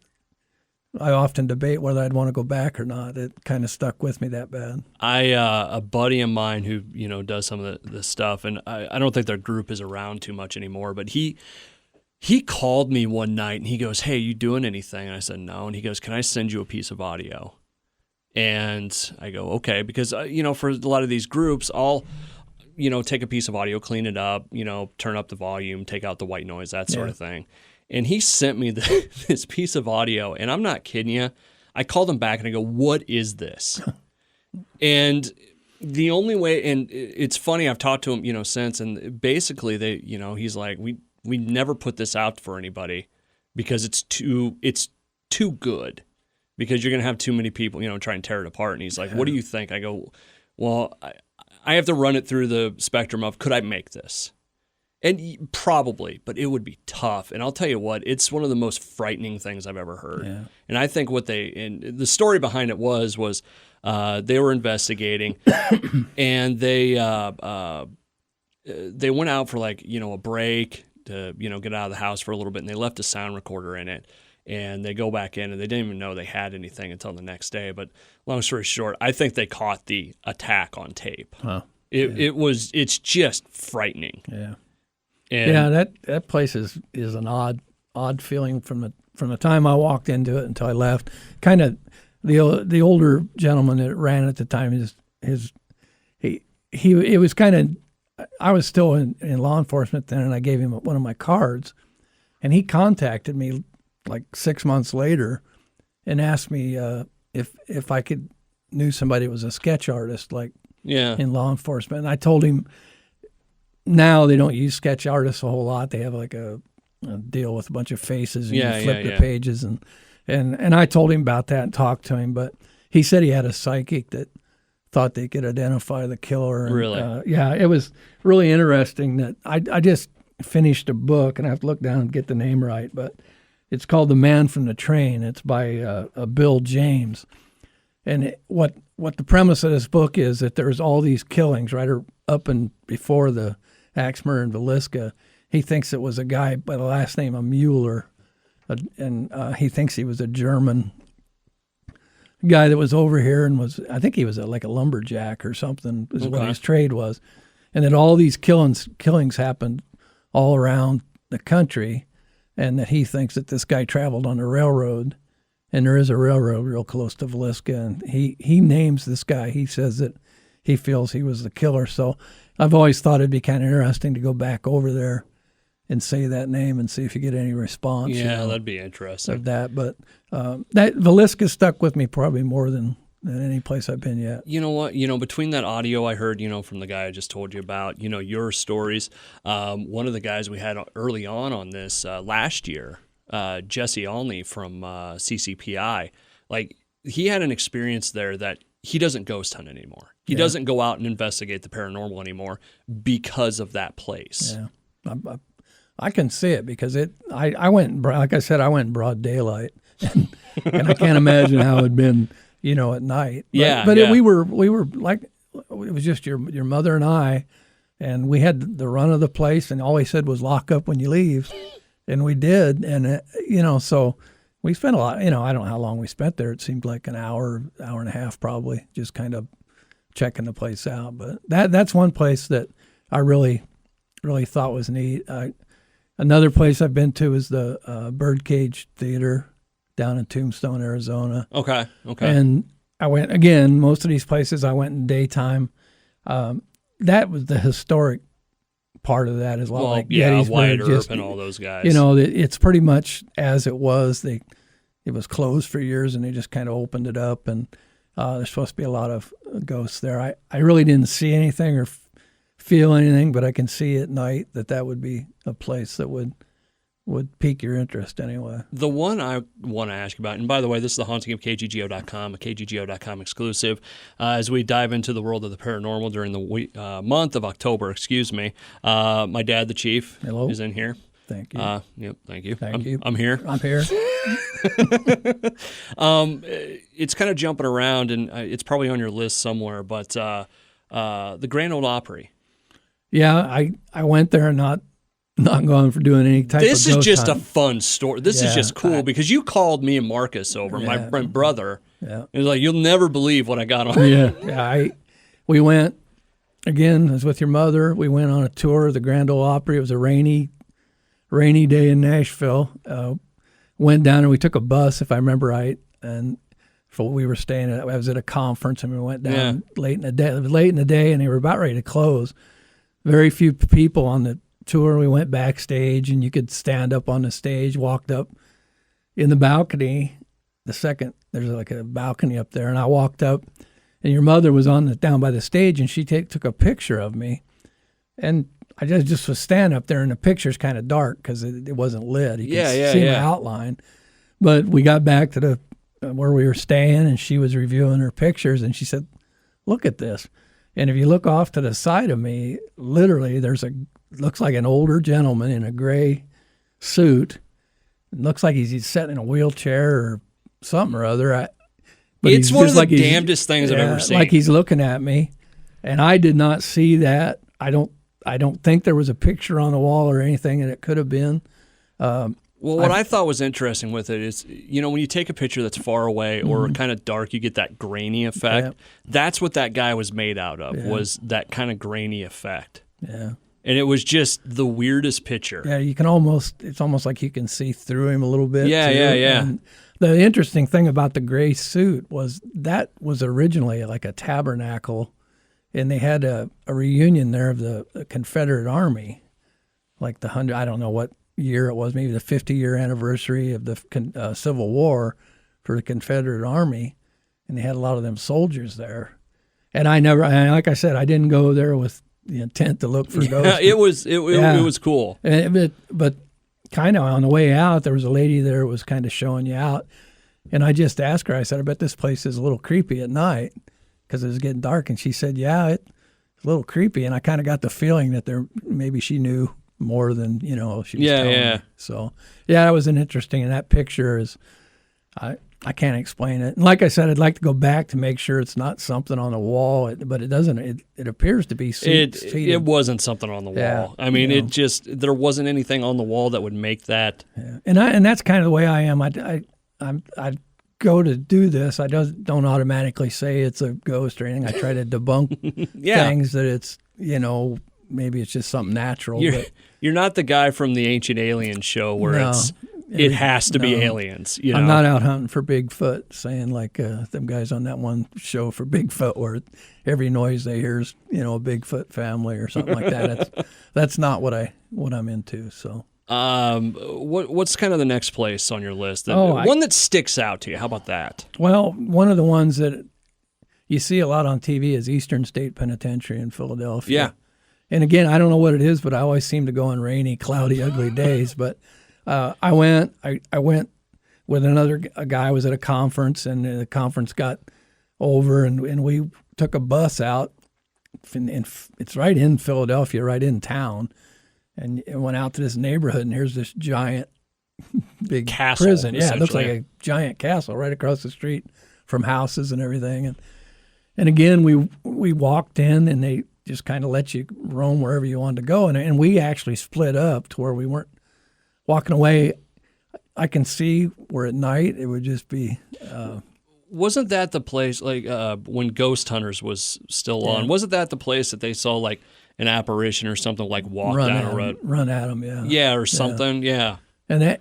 I often debate whether I'd want to go back or not. It kind of stuck with me that bad. A buddy of mine who does some of the stuff, and I don't think their group is around too much anymore, but he called me one night, and he goes, "Hey, you doing anything?" And I said, "No." And he goes, "Can I send you a piece of audio?" And I go, "Okay," because for a lot of these groups, I'll take a piece of audio, clean it up, turn up the volume, take out the white noise, that sort of thing. And he sent me this piece of audio, and I'm not kidding you. I called him back and I go, "What is this?" And the only way, and it's funny, I've talked to him, since, and basically he's like, we never put this out for anybody because it's too good, because you're going to have too many people, try and tear it apart. And he's like, "What do you think?" I go, "Well, I have to run it through the spectrum of, could I make this?" And probably, but it would be tough. And I'll tell you what, it's one of the most frightening things I've ever heard. Yeah. And I think and the story behind it was they were investigating, and they went out for a break to get out of the house for a little bit, and they left a sound recorder in it. And they go back in, and they didn't even know they had anything until the next day. But long story short, I think they caught the attack on tape. Huh. It's just frightening. Yeah. And that place is an odd feeling from the time I walked into it until I left. Kind of the older gentleman that ran at the time, it was kind of, I was still in law enforcement then, and I gave him one of my cards, and he contacted me like 6 months later and asked me if I knew somebody that was a sketch artist in law enforcement. And I told him, now they don't use sketch artists a whole lot. They have like a deal with a bunch of faces, and you flip the pages, and I told him about that and talked to him, but he said he had a psychic that thought they could identify the killer. And, really? It was really interesting that I just finished a book, and I have to look down and get the name right, but it's called The Man from the Train. It's by Bill James. And what the premise of this book is that there's all these killings right up and before the axe murder in Villisca. He thinks it was a guy by the last name of Mueller, and he thinks he was a German guy that was over here and I think he was like a lumberjack or something, is what his trade was. And that all these killings happened all around the country, and that he thinks that this guy traveled on a railroad, and there is a railroad real close to Villisca, and he names this guy. He says that he feels he was the killer. So I've always thought it'd be kind of interesting to go back over there and say that name and see if you get any response. Yeah, that'd be interesting. Of that. But that Villisca stuck with me probably more than than any place I've been yet. You know what? Between that audio I heard, from the guy I just told you about, your stories. One of the guys we had early on this last year, Jesse Olney from CCPI, like he had an experience there that he doesn't ghost hunt anymore. He doesn't go out and investigate the paranormal anymore because of that place. Yeah, I can see it because I went, like I said, I went in broad daylight, and I can't imagine how it had been, at night. But we were like, it was just your mother and I, and we had the run of the place, and all he said was lock up when you leave, and we did, and so we spent a lot. I don't know how long we spent there. It seemed like an hour and a half, probably, just kind of checking the place out. But that's one place that I really thought was neat. Another place I've been to is the Birdcage Theater down in Tombstone, Arizona. Okay. And I went, again, most of these places I went in daytime. That was the historic part of that as well. Well, like Wyatt Gettysburg, Earp and all those guys. It's pretty much as it was. It was closed for years, and they just kind of opened it up, and there's supposed to be a lot of ghosts there. I really didn't see anything or feel anything, but I can see at night that would be a place that would pique your interest anyway. The one I want to ask about, and by the way, this is the haunting of KGGO.com, a KGGO.com exclusive. As we dive into the world of the paranormal during the month of October, my dad, the chief, Hello. is in here. Thank you. Yep, thank you. Thank you. I'm here. I'm here. It's kind of jumping around, and it's probably on your list somewhere, but the Grand Ole Opry. Yeah, I went there not going for doing any type of This is ghost just hunt. a fun story. This is just cool because you called me and Marcus over, my brother. Yeah. It was like, you'll never believe what I got on. Yeah. We went, again, I was with your mother. We went on a tour of the Grand Ole Opry. It was a rainy day in Nashville. Went down and we took a bus, if I remember right, and we were staying I was at a conference, and we went down late in the day. It was late in the day, and they were about ready to close. Very few people on the tour. We went backstage, and you could stand up on the stage, walked up in the balcony. There's like a balcony up there, and I walked up, and your mother was down by the stage, and she took a picture of me, and I just was standing up there, and the picture's kind of dark because it wasn't lit. You could see my outline. But we got back to where we were staying, and she was reviewing her pictures, and she said, "Look at this." And if you look off to the side of me, literally looks like an older gentleman in a gray suit. It looks like he's sitting in a wheelchair or something or other. But it's one of the damnedest things I've ever seen. Like he's looking at me, and I did not see that. I don't think there was a picture on the wall or anything, and it could have been. What I thought was interesting with it is, when you take a picture that's far away or kind of dark, you get that grainy effect. Yep. That's what that guy was made out of, was that kind of grainy effect. Yeah. And it was just the weirdest picture. Yeah, it's almost like you can see through him a little bit. Yeah. And the interesting thing about the gray suit was that was originally like a tabernacle, and they had a reunion there of the Confederate Army, like I don't know what year it was, maybe the 50-year anniversary of the Civil War for the Confederate Army, and they had a lot of them soldiers there. And like I said, I didn't go there with the intent to look for ghosts. It was cool. But kind of on the way out, there was a lady there who was kind of showing you out, and I just asked her, I said, "I bet this place is a little creepy at night because it was getting dark," and she said, "Yeah, it's a little creepy," and I kind of got the feeling that maybe she knew more than she was telling me. So that was an interesting. And that picture is, I can't explain it. And like I said, I'd like to go back to make sure it's not something on the wall, but it doesn't. It appears to be seated. It wasn't something on the wall. Yeah, I mean, there wasn't anything on the wall that would make that. Yeah. And that's kind of the way I am. I go to do this. I don't automatically say it's a ghost or anything. I try to debunk things that it's maybe it's just something natural. You're not the guy from the Ancient Aliens show where it has to be aliens. I'm not out hunting for Bigfoot, saying like them guys on that one show for Bigfoot where every noise they hear is a Bigfoot family or something like that. That's not what I'm into. So. What's kind of the next place on your list? One that sticks out to you. How about that? Well, one of the ones that you see a lot on TV is Eastern State Penitentiary in Philadelphia. Yeah. And again, I don't know what it is, but I always seem to go on rainy, cloudy, ugly days. But I went with a guy. I was at a conference, and the conference got over, and we took a bus out. And it's right in Philadelphia, right in town. And it went out to this neighborhood, and here's this giant, big castle, prison. Yeah, it looks like essentially. a giant castle right across the street from houses and everything. And again, we walked in, and they just kind of let you roam wherever you wanted to go. And we actually split up to where we weren't walking away. I can see where at night it would just be. Wasn't that the place, like when Ghost Hunters was still on? Wasn't that the place that they saw like an apparition or something, like walk down a road? Run at them, yeah. Yeah, or something, yeah. And that,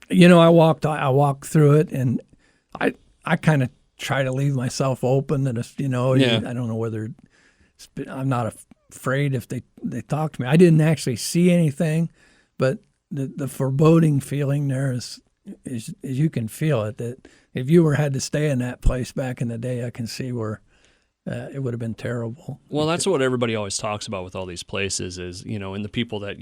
I walked through it, and I kind of try to leave myself open. And I don't know whether I'm not afraid if they talk to me. I didn't actually see anything, but the foreboding feeling there is you can feel it. That if you had to stay in that place back in the day, I can see where it would have been terrible. Well, that's what everybody always talks about with all these places is, and the people that,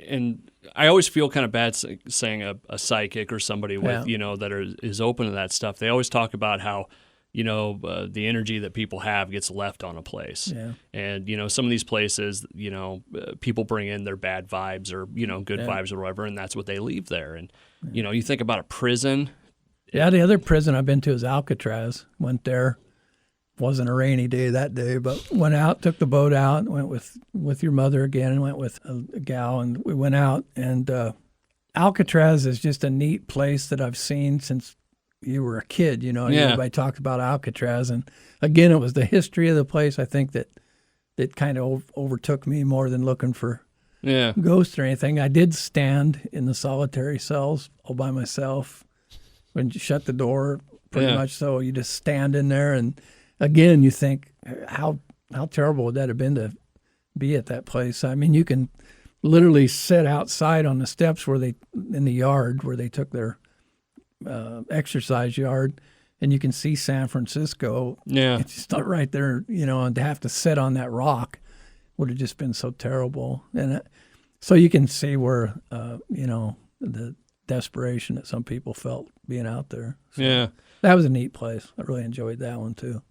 and I always feel kind of bad saying a psychic or somebody with, that is open to that stuff. They always talk about how, the energy that people have gets left on a place. Yeah. And, some of these places, people bring in their bad vibes or, good vibes or whatever, and that's what they leave there. And, you think about a prison. Yeah, the other prison I've been to is Alcatraz. Went there. Wasn't a rainy day that day, but went out, took the boat out, went with your mother again, and went with a gal, and we went out. And Alcatraz is just a neat place that I've seen since you were a kid. Everybody talked about Alcatraz, and again, it was the history of the place. I think that kind of overtook me more than looking for ghosts or anything. I did stand in the solitary cells all by myself when you shut the door. Pretty much so. You just stand in there, and again, you think, how terrible would that have been to be at that place? I mean, you can literally sit outside on the steps in the yard where they took their exercise yard, and you can see San Francisco. Yeah, it's just right there, and to have to sit on that rock would have just been so terrible. And so you can see where, the desperation that some people felt being out there. So that was a neat place. I really enjoyed that one too.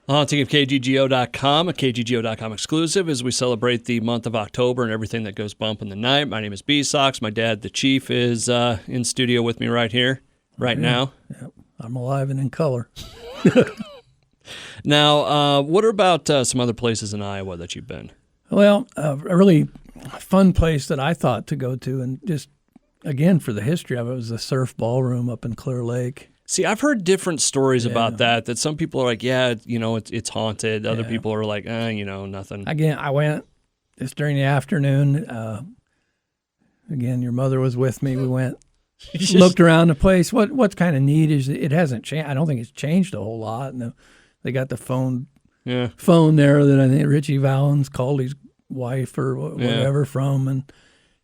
Haunting of KGGO.com, a KGGO.com exclusive as we celebrate the month of October and everything that goes bump in the night. My name is B-sox. My dad, the chief, is in studio with me right here, now. Yep. I'm alive and in color. Now, what about some other places in Iowa that you've been? Well, a really fun place that I thought to go to, and just, again, for the history of it, was the Surf Ballroom up in Clear Lake. See, I've heard different stories about that some people are like, it's haunted. Other people are like, nothing. Again, I went just during the afternoon. Again, your mother was with me. We went, looked around the place. What's kind of neat is it hasn't changed. I don't think it's changed a whole lot. And they got the phone there that I think Richie Valens called his wife or whatever from. And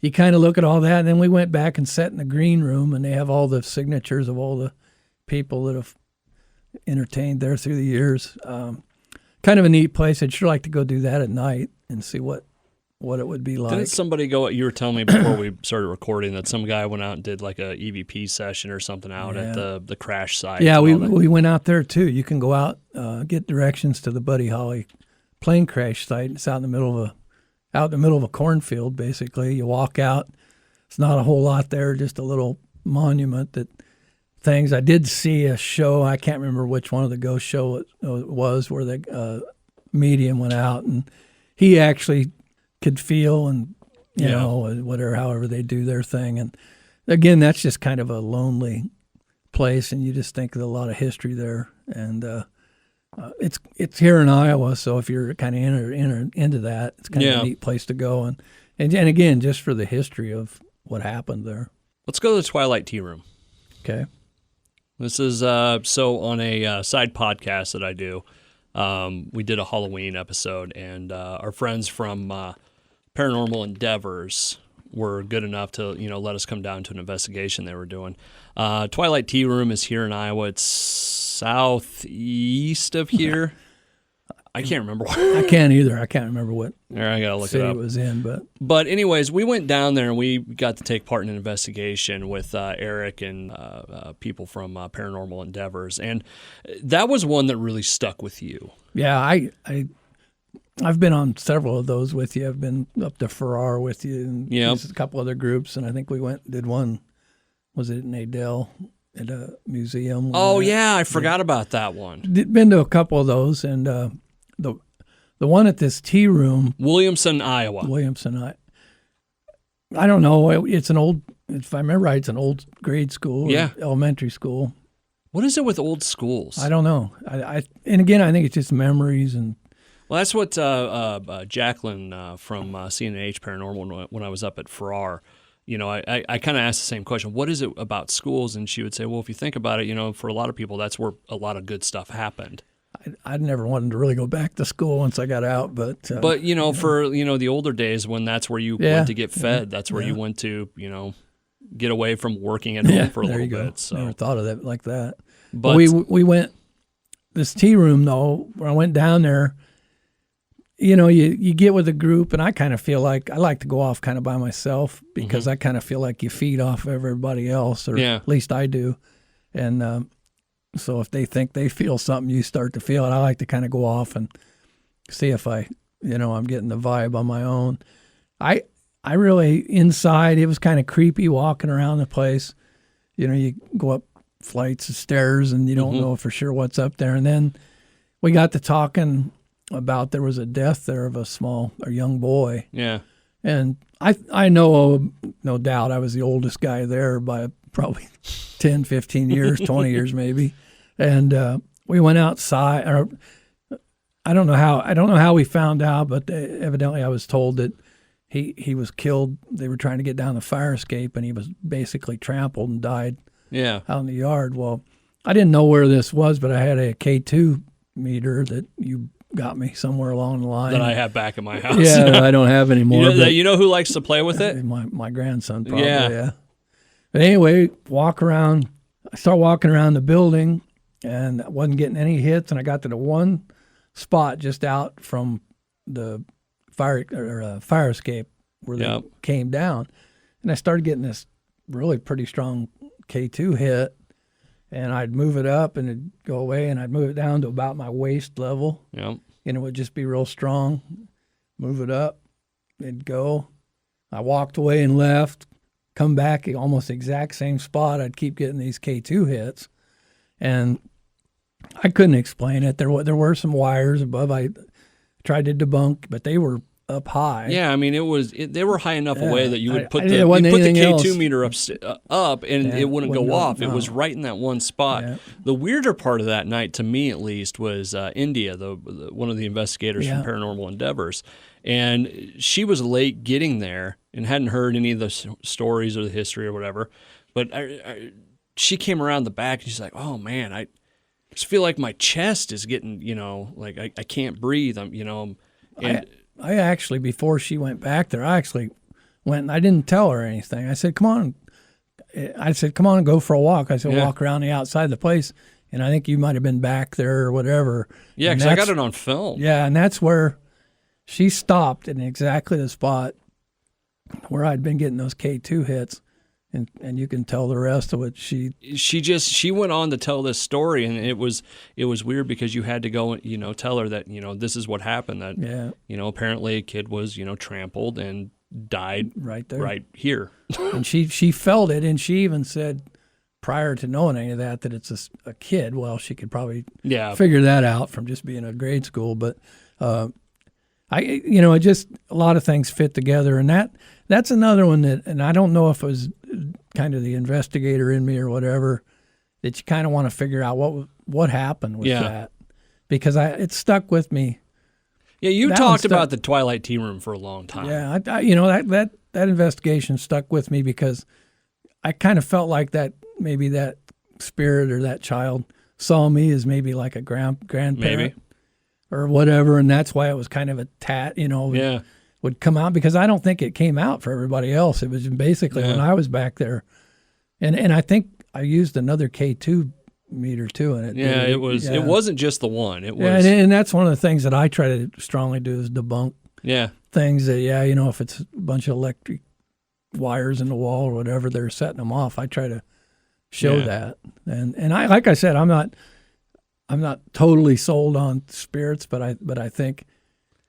you kind of look at all that. And then we went back and sat in the green room, and they have all the signatures of all the people that have entertained there through the years. Kind of a neat place. I'd sure like to go do that at night and see what it would be like. Didn't somebody go, you were telling me before we started recording that some guy went out and did like a EVP session or something out at the crash site? Yeah, we went out there too. You can go out, get directions to the Buddy Holly plane crash site. It's out in the middle of a cornfield, basically. You walk out. It's not a whole lot there, just a little monument that things. I did see a show. I can't remember which one of the ghost show it was, where the medium went out, and he actually could feel and however they do their thing. And again, that's just kind of a lonely place, and you just think there's a lot of history there. And it's here in Iowa, so if you're kind of into that, it's kind of a neat place to go. And again, just for the history of what happened there. Let's go to the Twilight Tea Room. Okay. This is so on a side podcast that I do. We did a Halloween episode, and our friends from Paranormal Endeavors were good enough to let us come down to an investigation they were doing. Twilight Tea Room is here in Iowa. It's southeast of here. I can't remember. I can't either. I can't remember what I gotta look it city up. it was in, But anyways, we went down there and we got to take part in an investigation with Eric and people from Paranormal Endeavors, and that was one that really stuck with you. yeah, I've been on several of those with you. I've been up to Farrar with you, and there's a couple other groups, and I think we did one. Was it in Adele at a museum? Oh yeah, I forgot about that one. Been to a couple of those, and the one at this tea room, Williamson, Iowa. I don't know. It's an old, if I remember right, it's an old grade school, or elementary school. What is it with old schools? I don't know. And again, I think it's just memories and. Well, that's what Jacqueline from CNH Paranormal, when I was up at Farrar, I kind of asked the same question. What is it about schools? And she would say, well, if you think about it, for a lot of people, that's where a lot of good stuff happened. I'd never wanted to really go back to school once I got out, but for the older days when that's where you went to get fed, that's where you went to get away from working at home for a little bit. So never thought of that like that. But we went this tea room though. When I went down there, you get with a group, and I kind of feel like I like to go off kind of by myself because I kind of feel like you feed off of everybody else, or at least I do. And so if they think they feel something, you start to feel it. I like to kind of go off and see if I'm getting the vibe on my own. I really, inside, it was kind of creepy walking around the place. You go up flights of stairs and you don't know for sure what's up there. And then we got to talking about there was a death there of a young boy. Yeah. And I know, no doubt, I was the oldest guy there by probably 10, 15 years, 20 years maybe. And we went outside. Or I don't know how we found out, but evidently I was told that he was killed. They were trying to get down the fire escape, and he was basically trampled and died out in the yard. Well, I didn't know where this was, but I had a K2 meter that you got me somewhere along the line. That I have back in my house. Yeah, I don't have anymore. You know who likes to play with it? My grandson probably, yeah. But anyway, I start walking around the building, and I wasn't getting any hits, and I got to the one spot just out from the fire escape where they came down, and I started getting this really pretty strong K2 hit, and I'd move it up and it'd go away, and I'd move it down to about my waist level, and it would just be real strong. Move it up, it'd go. I walked away and left, come back, almost the exact same spot. I'd keep getting these K2 hits, and I couldn't explain it. There were some wires above. I tried to debunk, but they were up high. Yeah, I mean, they were high enough away that you would put the K2 meter up, and it wouldn't go off. No. It was right in that one spot. Yeah. The weirder part of that night, to me at least, was India, one of the investigators from Paranormal Endeavors, and she was late getting there and hadn't heard any of the stories or the history or whatever. But she came around the back and she's like, "Oh man, I just feel like my chest is getting, like I can't breathe. I actually, before she went back there, I actually went and I didn't tell her anything. I said, come on and go for a walk. I said, walk around the outside of the place. And I think you might have been back there or whatever. Yeah, because I got it on film. Yeah, and that's where she stopped in exactly the spot where I'd been getting those K2 hits. And you can tell the rest of it. She went on to tell this story, and it was weird because you had to go, tell her that, this is what happened. That apparently a kid was, trampled and died right there, right here. And she felt it, and she even said prior to knowing any of that it's a kid. Well, she could probably figure that out from just being at grade school, but it just a lot of things fit together, and that's another one that, and I don't know if it was kind of the investigator in me or whatever, that you kind of want to figure out what happened with that, because it stuck with me. Yeah, you talked about the Twilight Tea Room for a long time. Yeah, that investigation stuck with me because I kind of felt like that maybe that spirit or that child saw me as maybe like a grandparent. Maybe. Or whatever, and that's why it was kind of a would come out, because I don't think it came out for everybody else. It was basically when I was back there. And I think I used another K2 meter to in it. Yeah, it was. Yeah. It wasn't just the one. It was. Yeah, and that's one of the things that I try to strongly do is debunk things that, if it's a bunch of electric wires in the wall or whatever, they're setting them off. I try to show that. And I, like I said, I'm not totally sold on spirits, but I think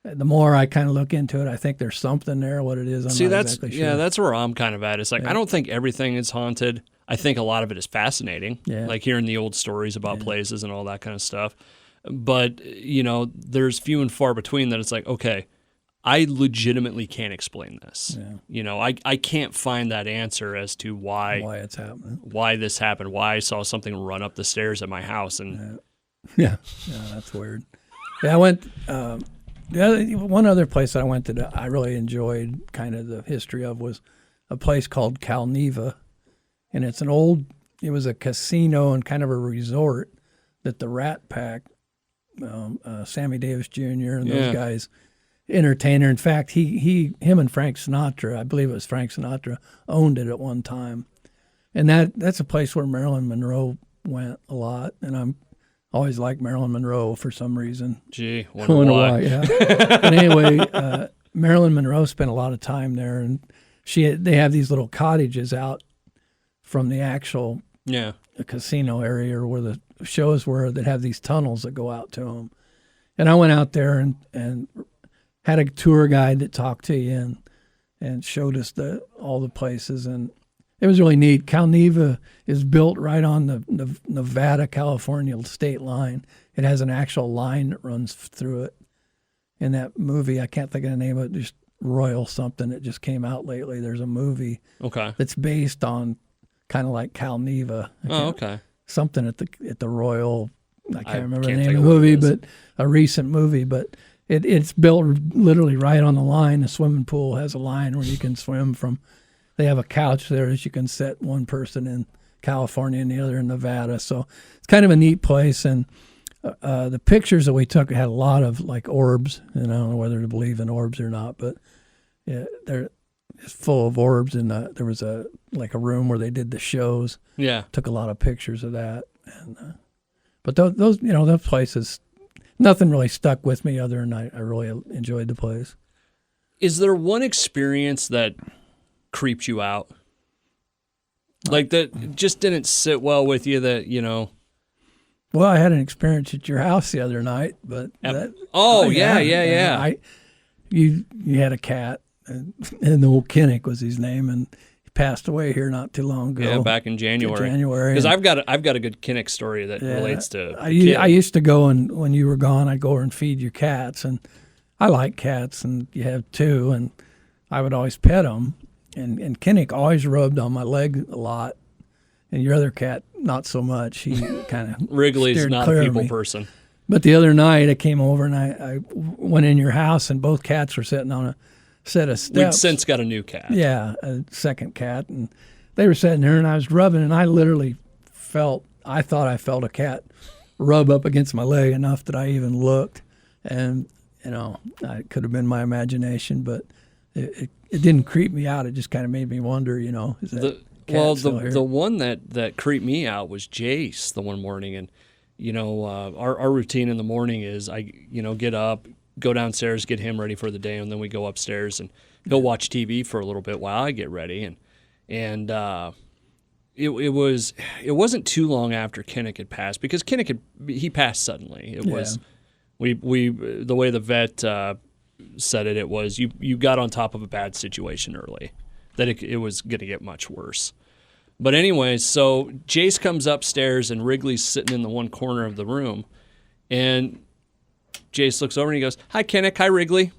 the more I kind of look into it, I think there's something there. What it is, I'm not exactly sure. That's where I'm kind of at. It's like I don't think everything is haunted. I think a lot of it is fascinating, like hearing the old stories about places and all that kind of stuff. But there's few and far between that. It's like, okay, I legitimately can't explain this. Yeah. I can't find that answer as to why it's happening, why this happened, why I saw something run up the stairs at my house, and yeah, that's weird. Yeah, I went. One other place that I went to that I really enjoyed kind of the history of was a place called Calneva, and it was a casino and kind of a resort that the Rat Pack, Sammy Davis Jr. and those guys, entertainer. In fact, him and Frank Sinatra, I believe it was Frank Sinatra, owned it at one time, and that's a place where Marilyn Monroe went a lot, and I'm always liked Marilyn Monroe for some reason. Gee, wonder why. Yeah. And anyway, Marilyn Monroe spent a lot of time there, and they have these little cottages out from the actual casino area or where the shows were that have these tunnels that go out to them. And I went out there and had a tour guide that talked to you and showed us all the places, and it was really neat. Calneva is built right on the Nevada-California state line. It has an actual line that runs through it. In that movie, I can't think of the name of it, just Royal something that just came out lately. There's a movie that's based on kind of like Calneva. Something at the Royal, I can't remember the name of the movie, but a recent movie. But it's built literally right on the line. The swimming pool has a line where you can swim from. They have a couch there that you can set one person in California and the other in Nevada. So it's kind of a neat place. And the pictures that we took had a lot of like orbs. And I don't know whether to believe in orbs or not, but they're full of orbs. And there was a room where they did the shows. Yeah, took a lot of pictures of that. And but those places, nothing really stuck with me other than I really enjoyed the place. Is there one experience that creeped you out, like that just didn't sit well with you, that Well, I had an experience at your house the other night, but you had a cat, and the old Kinnick was his name, and he passed away here not too long ago. Yeah, back in January. Because I've got a good Kinnick story that relates to. I used to go, and when you were gone, I'd go over and feed your cats, and I like cats, and you have two, and I would always pet them. And Kinnick always rubbed on my leg a lot, and your other cat not so much. He kind of Wrigley's not a people person. But the other night I came over and I went in your house, and both cats were sitting on a set of steps. We'd since got a new cat. Yeah, a second cat, and they were sitting there, and I was rubbing, and I literally thought I felt a cat rub up against my leg enough that I even looked, and it could have been my imagination, but it didn't creep me out. It just kind of made me wonder, is that the one that creeped me out was Jace the one morning, and our routine in the morning is I get up, go downstairs, get him ready for the day, and then we go upstairs and he'll watch TV for a little bit while I get ready, and it wasn't too long after Kinnick had passed, because he passed suddenly. It was we the way the vet said it was you got on top of a bad situation early, that it was going to get much worse. But anyway, so Jace comes upstairs and Wrigley's sitting in the one corner of the room, and Jace looks over and he goes, "Hi, Kinnick. Hi, Wrigley,"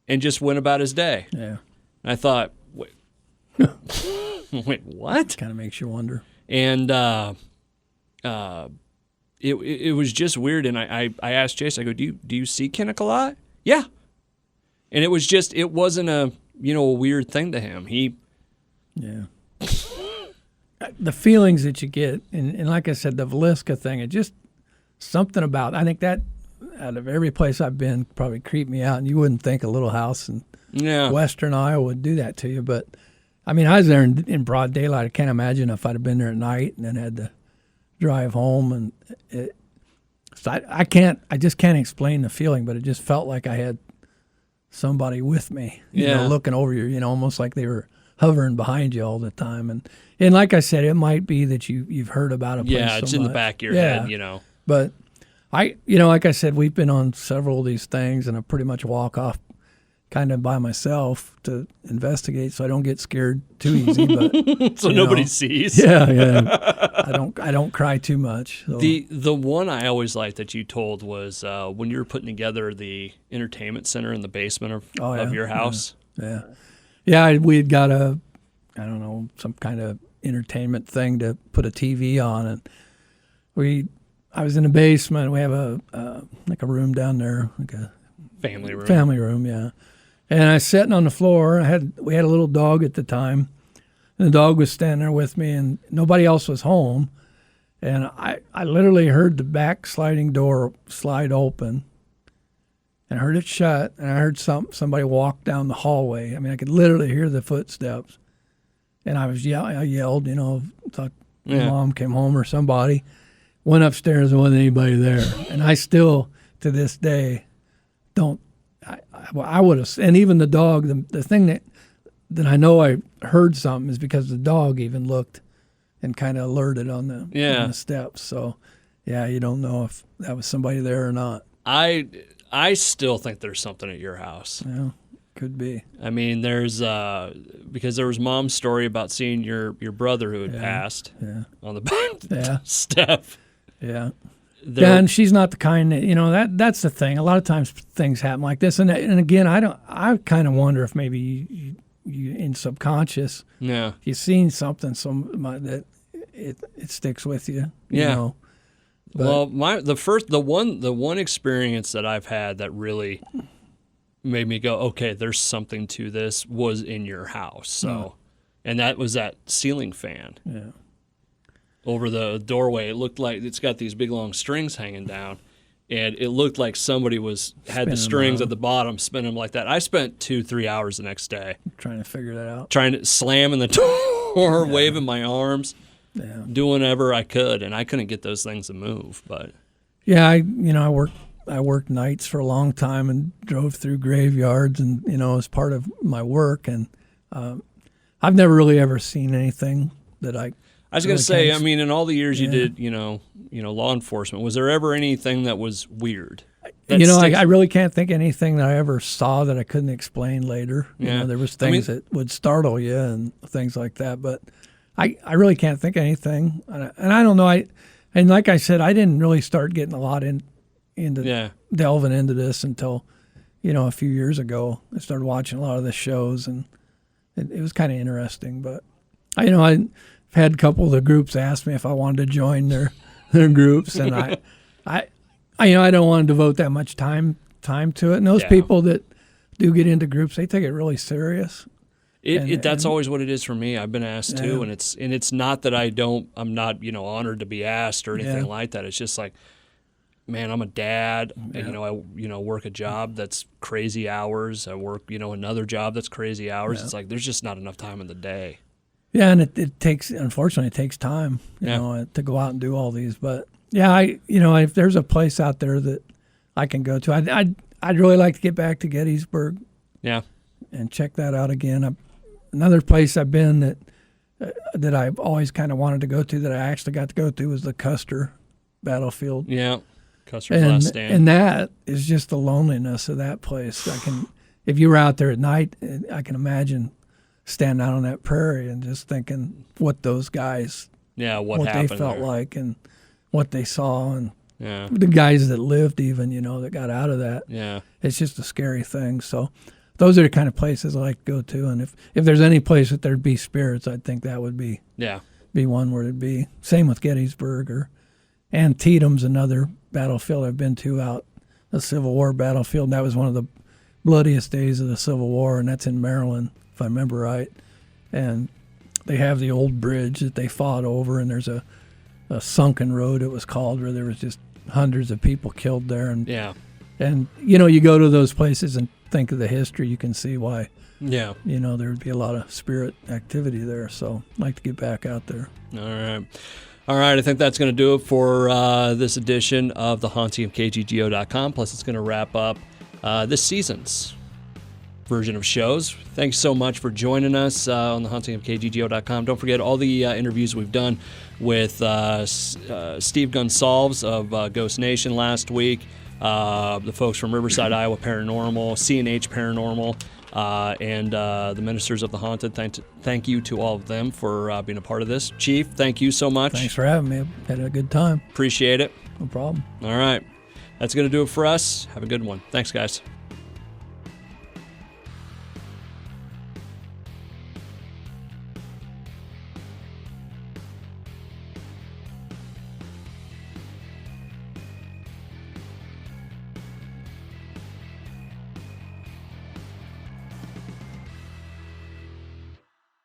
and just went about his day. Yeah. And I thought, wait, wait, what? Kind of makes you wonder. And it was just weird. And I asked Jace, I go, do you see Kinnick a lot? Yeah. And it wasn't a weird thing to him. The feelings that you get, and like I said, the Velisca thing, it just something about, I think that out of every place I've been probably creeped me out, and you wouldn't think a little house in western Iowa would do that to you. But I mean, I was there in broad daylight. I can't imagine if I'd have been there at night and then had to drive home, and so I just can't explain the feeling, but it just felt like I had somebody with me, you know, looking over you, you know, almost like they were hovering behind you all the time. And like I said, it might be that you've heard about a place. Yeah, it's so in much. the back of your head, you know. But like I said, we've been on several of these things, and I pretty much walk off kind of by myself to investigate, so I don't get scared too easy. But so nobody sees. Yeah. I don't cry too much. So. The one I always liked that you told was when you were putting together the entertainment center in the basement of your house. Yeah. We had got some kind of entertainment thing to put a TV on, and I was in the basement. We have a room down there, like a family room, yeah. And I was sitting on the floor. We had a little dog at the time, and the dog was standing there with me, and nobody else was home. And I literally heard the back sliding door slide open, and I heard it shut, and I heard somebody walk down the hallway. I mean, I could literally hear the footsteps, and I yelled, you know, thought Mom came home or somebody. Went upstairs, and wasn't anybody there. And I still, to this day, don't. I would have, and even the dog. The thing that I know I heard something is because the dog even looked and kind of alerted on the steps. So, yeah, you don't know if that was somebody there or not. I still think there's something at your house. Yeah, could be. I mean, there's because there was Mom's story about seeing your brother who had passed on the back step. Yeah. And she's not the kind that, you know, that's the thing. A lot of times things happen like this. And again, I kind of wonder if maybe you in subconscious, you've seen something that it sticks with you. You know? But, well, the one experience that I've had that really made me go, okay, there's something to this, was in your house. So, and that was that ceiling fan. Yeah. Over the doorway, it looked like it's got these big long strings hanging down, and it looked like somebody had the strings at the bottom, spinning them like that. I spent 2-3 hours the next day trying to figure that out, trying to slam in the door, waving my arms, doing whatever I could, and I couldn't get those things to move. But I worked nights for a long time and drove through graveyards, and you know, as part of my work, and I've never really ever seen anything that I was going to say, I mean, in all the years you did, you know, law enforcement, was there ever anything that was weird? I really can't think of anything that I ever saw that I couldn't explain later. You know, there was things that would startle you and things like that, but I really can't think of anything. And I don't know. And like I said, I didn't really start getting a lot into delving into this until, you know, a few years ago. I started watching a lot of the shows, and it was kind of interesting. But I've had a couple of the groups ask me if I wanted to join their groups, and I don't want to devote that much time to it. And those people that do get into groups, they take it really serious. That's always what it is for me. I've been asked too, and it's not that I'm not, you know, honored to be asked or anything like that. It's just like, man, I'm a dad. And, I work a job that's crazy hours. I work, another job that's crazy hours. It's like there's just not enough time in the day. Yeah, and unfortunately, it takes time, you know, to go out and do all these. But yeah, if there's a place out there that I can go to, I'd really like to get back to Gettysburg. Yeah, and check that out again. Another place I've been that I've always kind of wanted to go to that I actually got to go to was the Custer battlefield. Yeah, Custer's Last Stand. And that is just the loneliness of that place. If you were out there at night, I can imagine standing out on that prairie and just thinking what those guys, what they felt like and what they saw, and the guys that lived even, that got out of that. Yeah, it's just a scary thing. So those are the kind of places I like to go to. And if there's any place that there'd be spirits, I'd think that would be one where it'd be. Same with Gettysburg or Antietam's another battlefield I've been to, out a Civil War battlefield. That was one of the bloodiest days of the Civil War, and that's in Maryland, if I remember right. And they have the old bridge that they fought over, and there's a sunken road, it was called, where there was just hundreds of people killed there. And you go to those places and think of the history, you can see why. Yeah. There would be a lot of spirit activity there. So I'd like to get back out there. All right. All right, I think that's going to do it for this edition of the Haunting of KGGO.com. Plus, it's going to wrap up this season's version of shows. Thanks so much for joining us on the Haunting of KGGO.com. Don't forget all the interviews we've done with Steve Gonsalves of Ghost Nation last week, the folks from Riverside, Iowa Paranormal, C&H Paranormal, and the Ministers of the Haunted. Thank you to all of them for being a part of this. Chief, thank you so much. Thanks for having me. Had a good time. Appreciate it. No problem. All right. That's going to do it for us. Have a good one. Thanks, guys.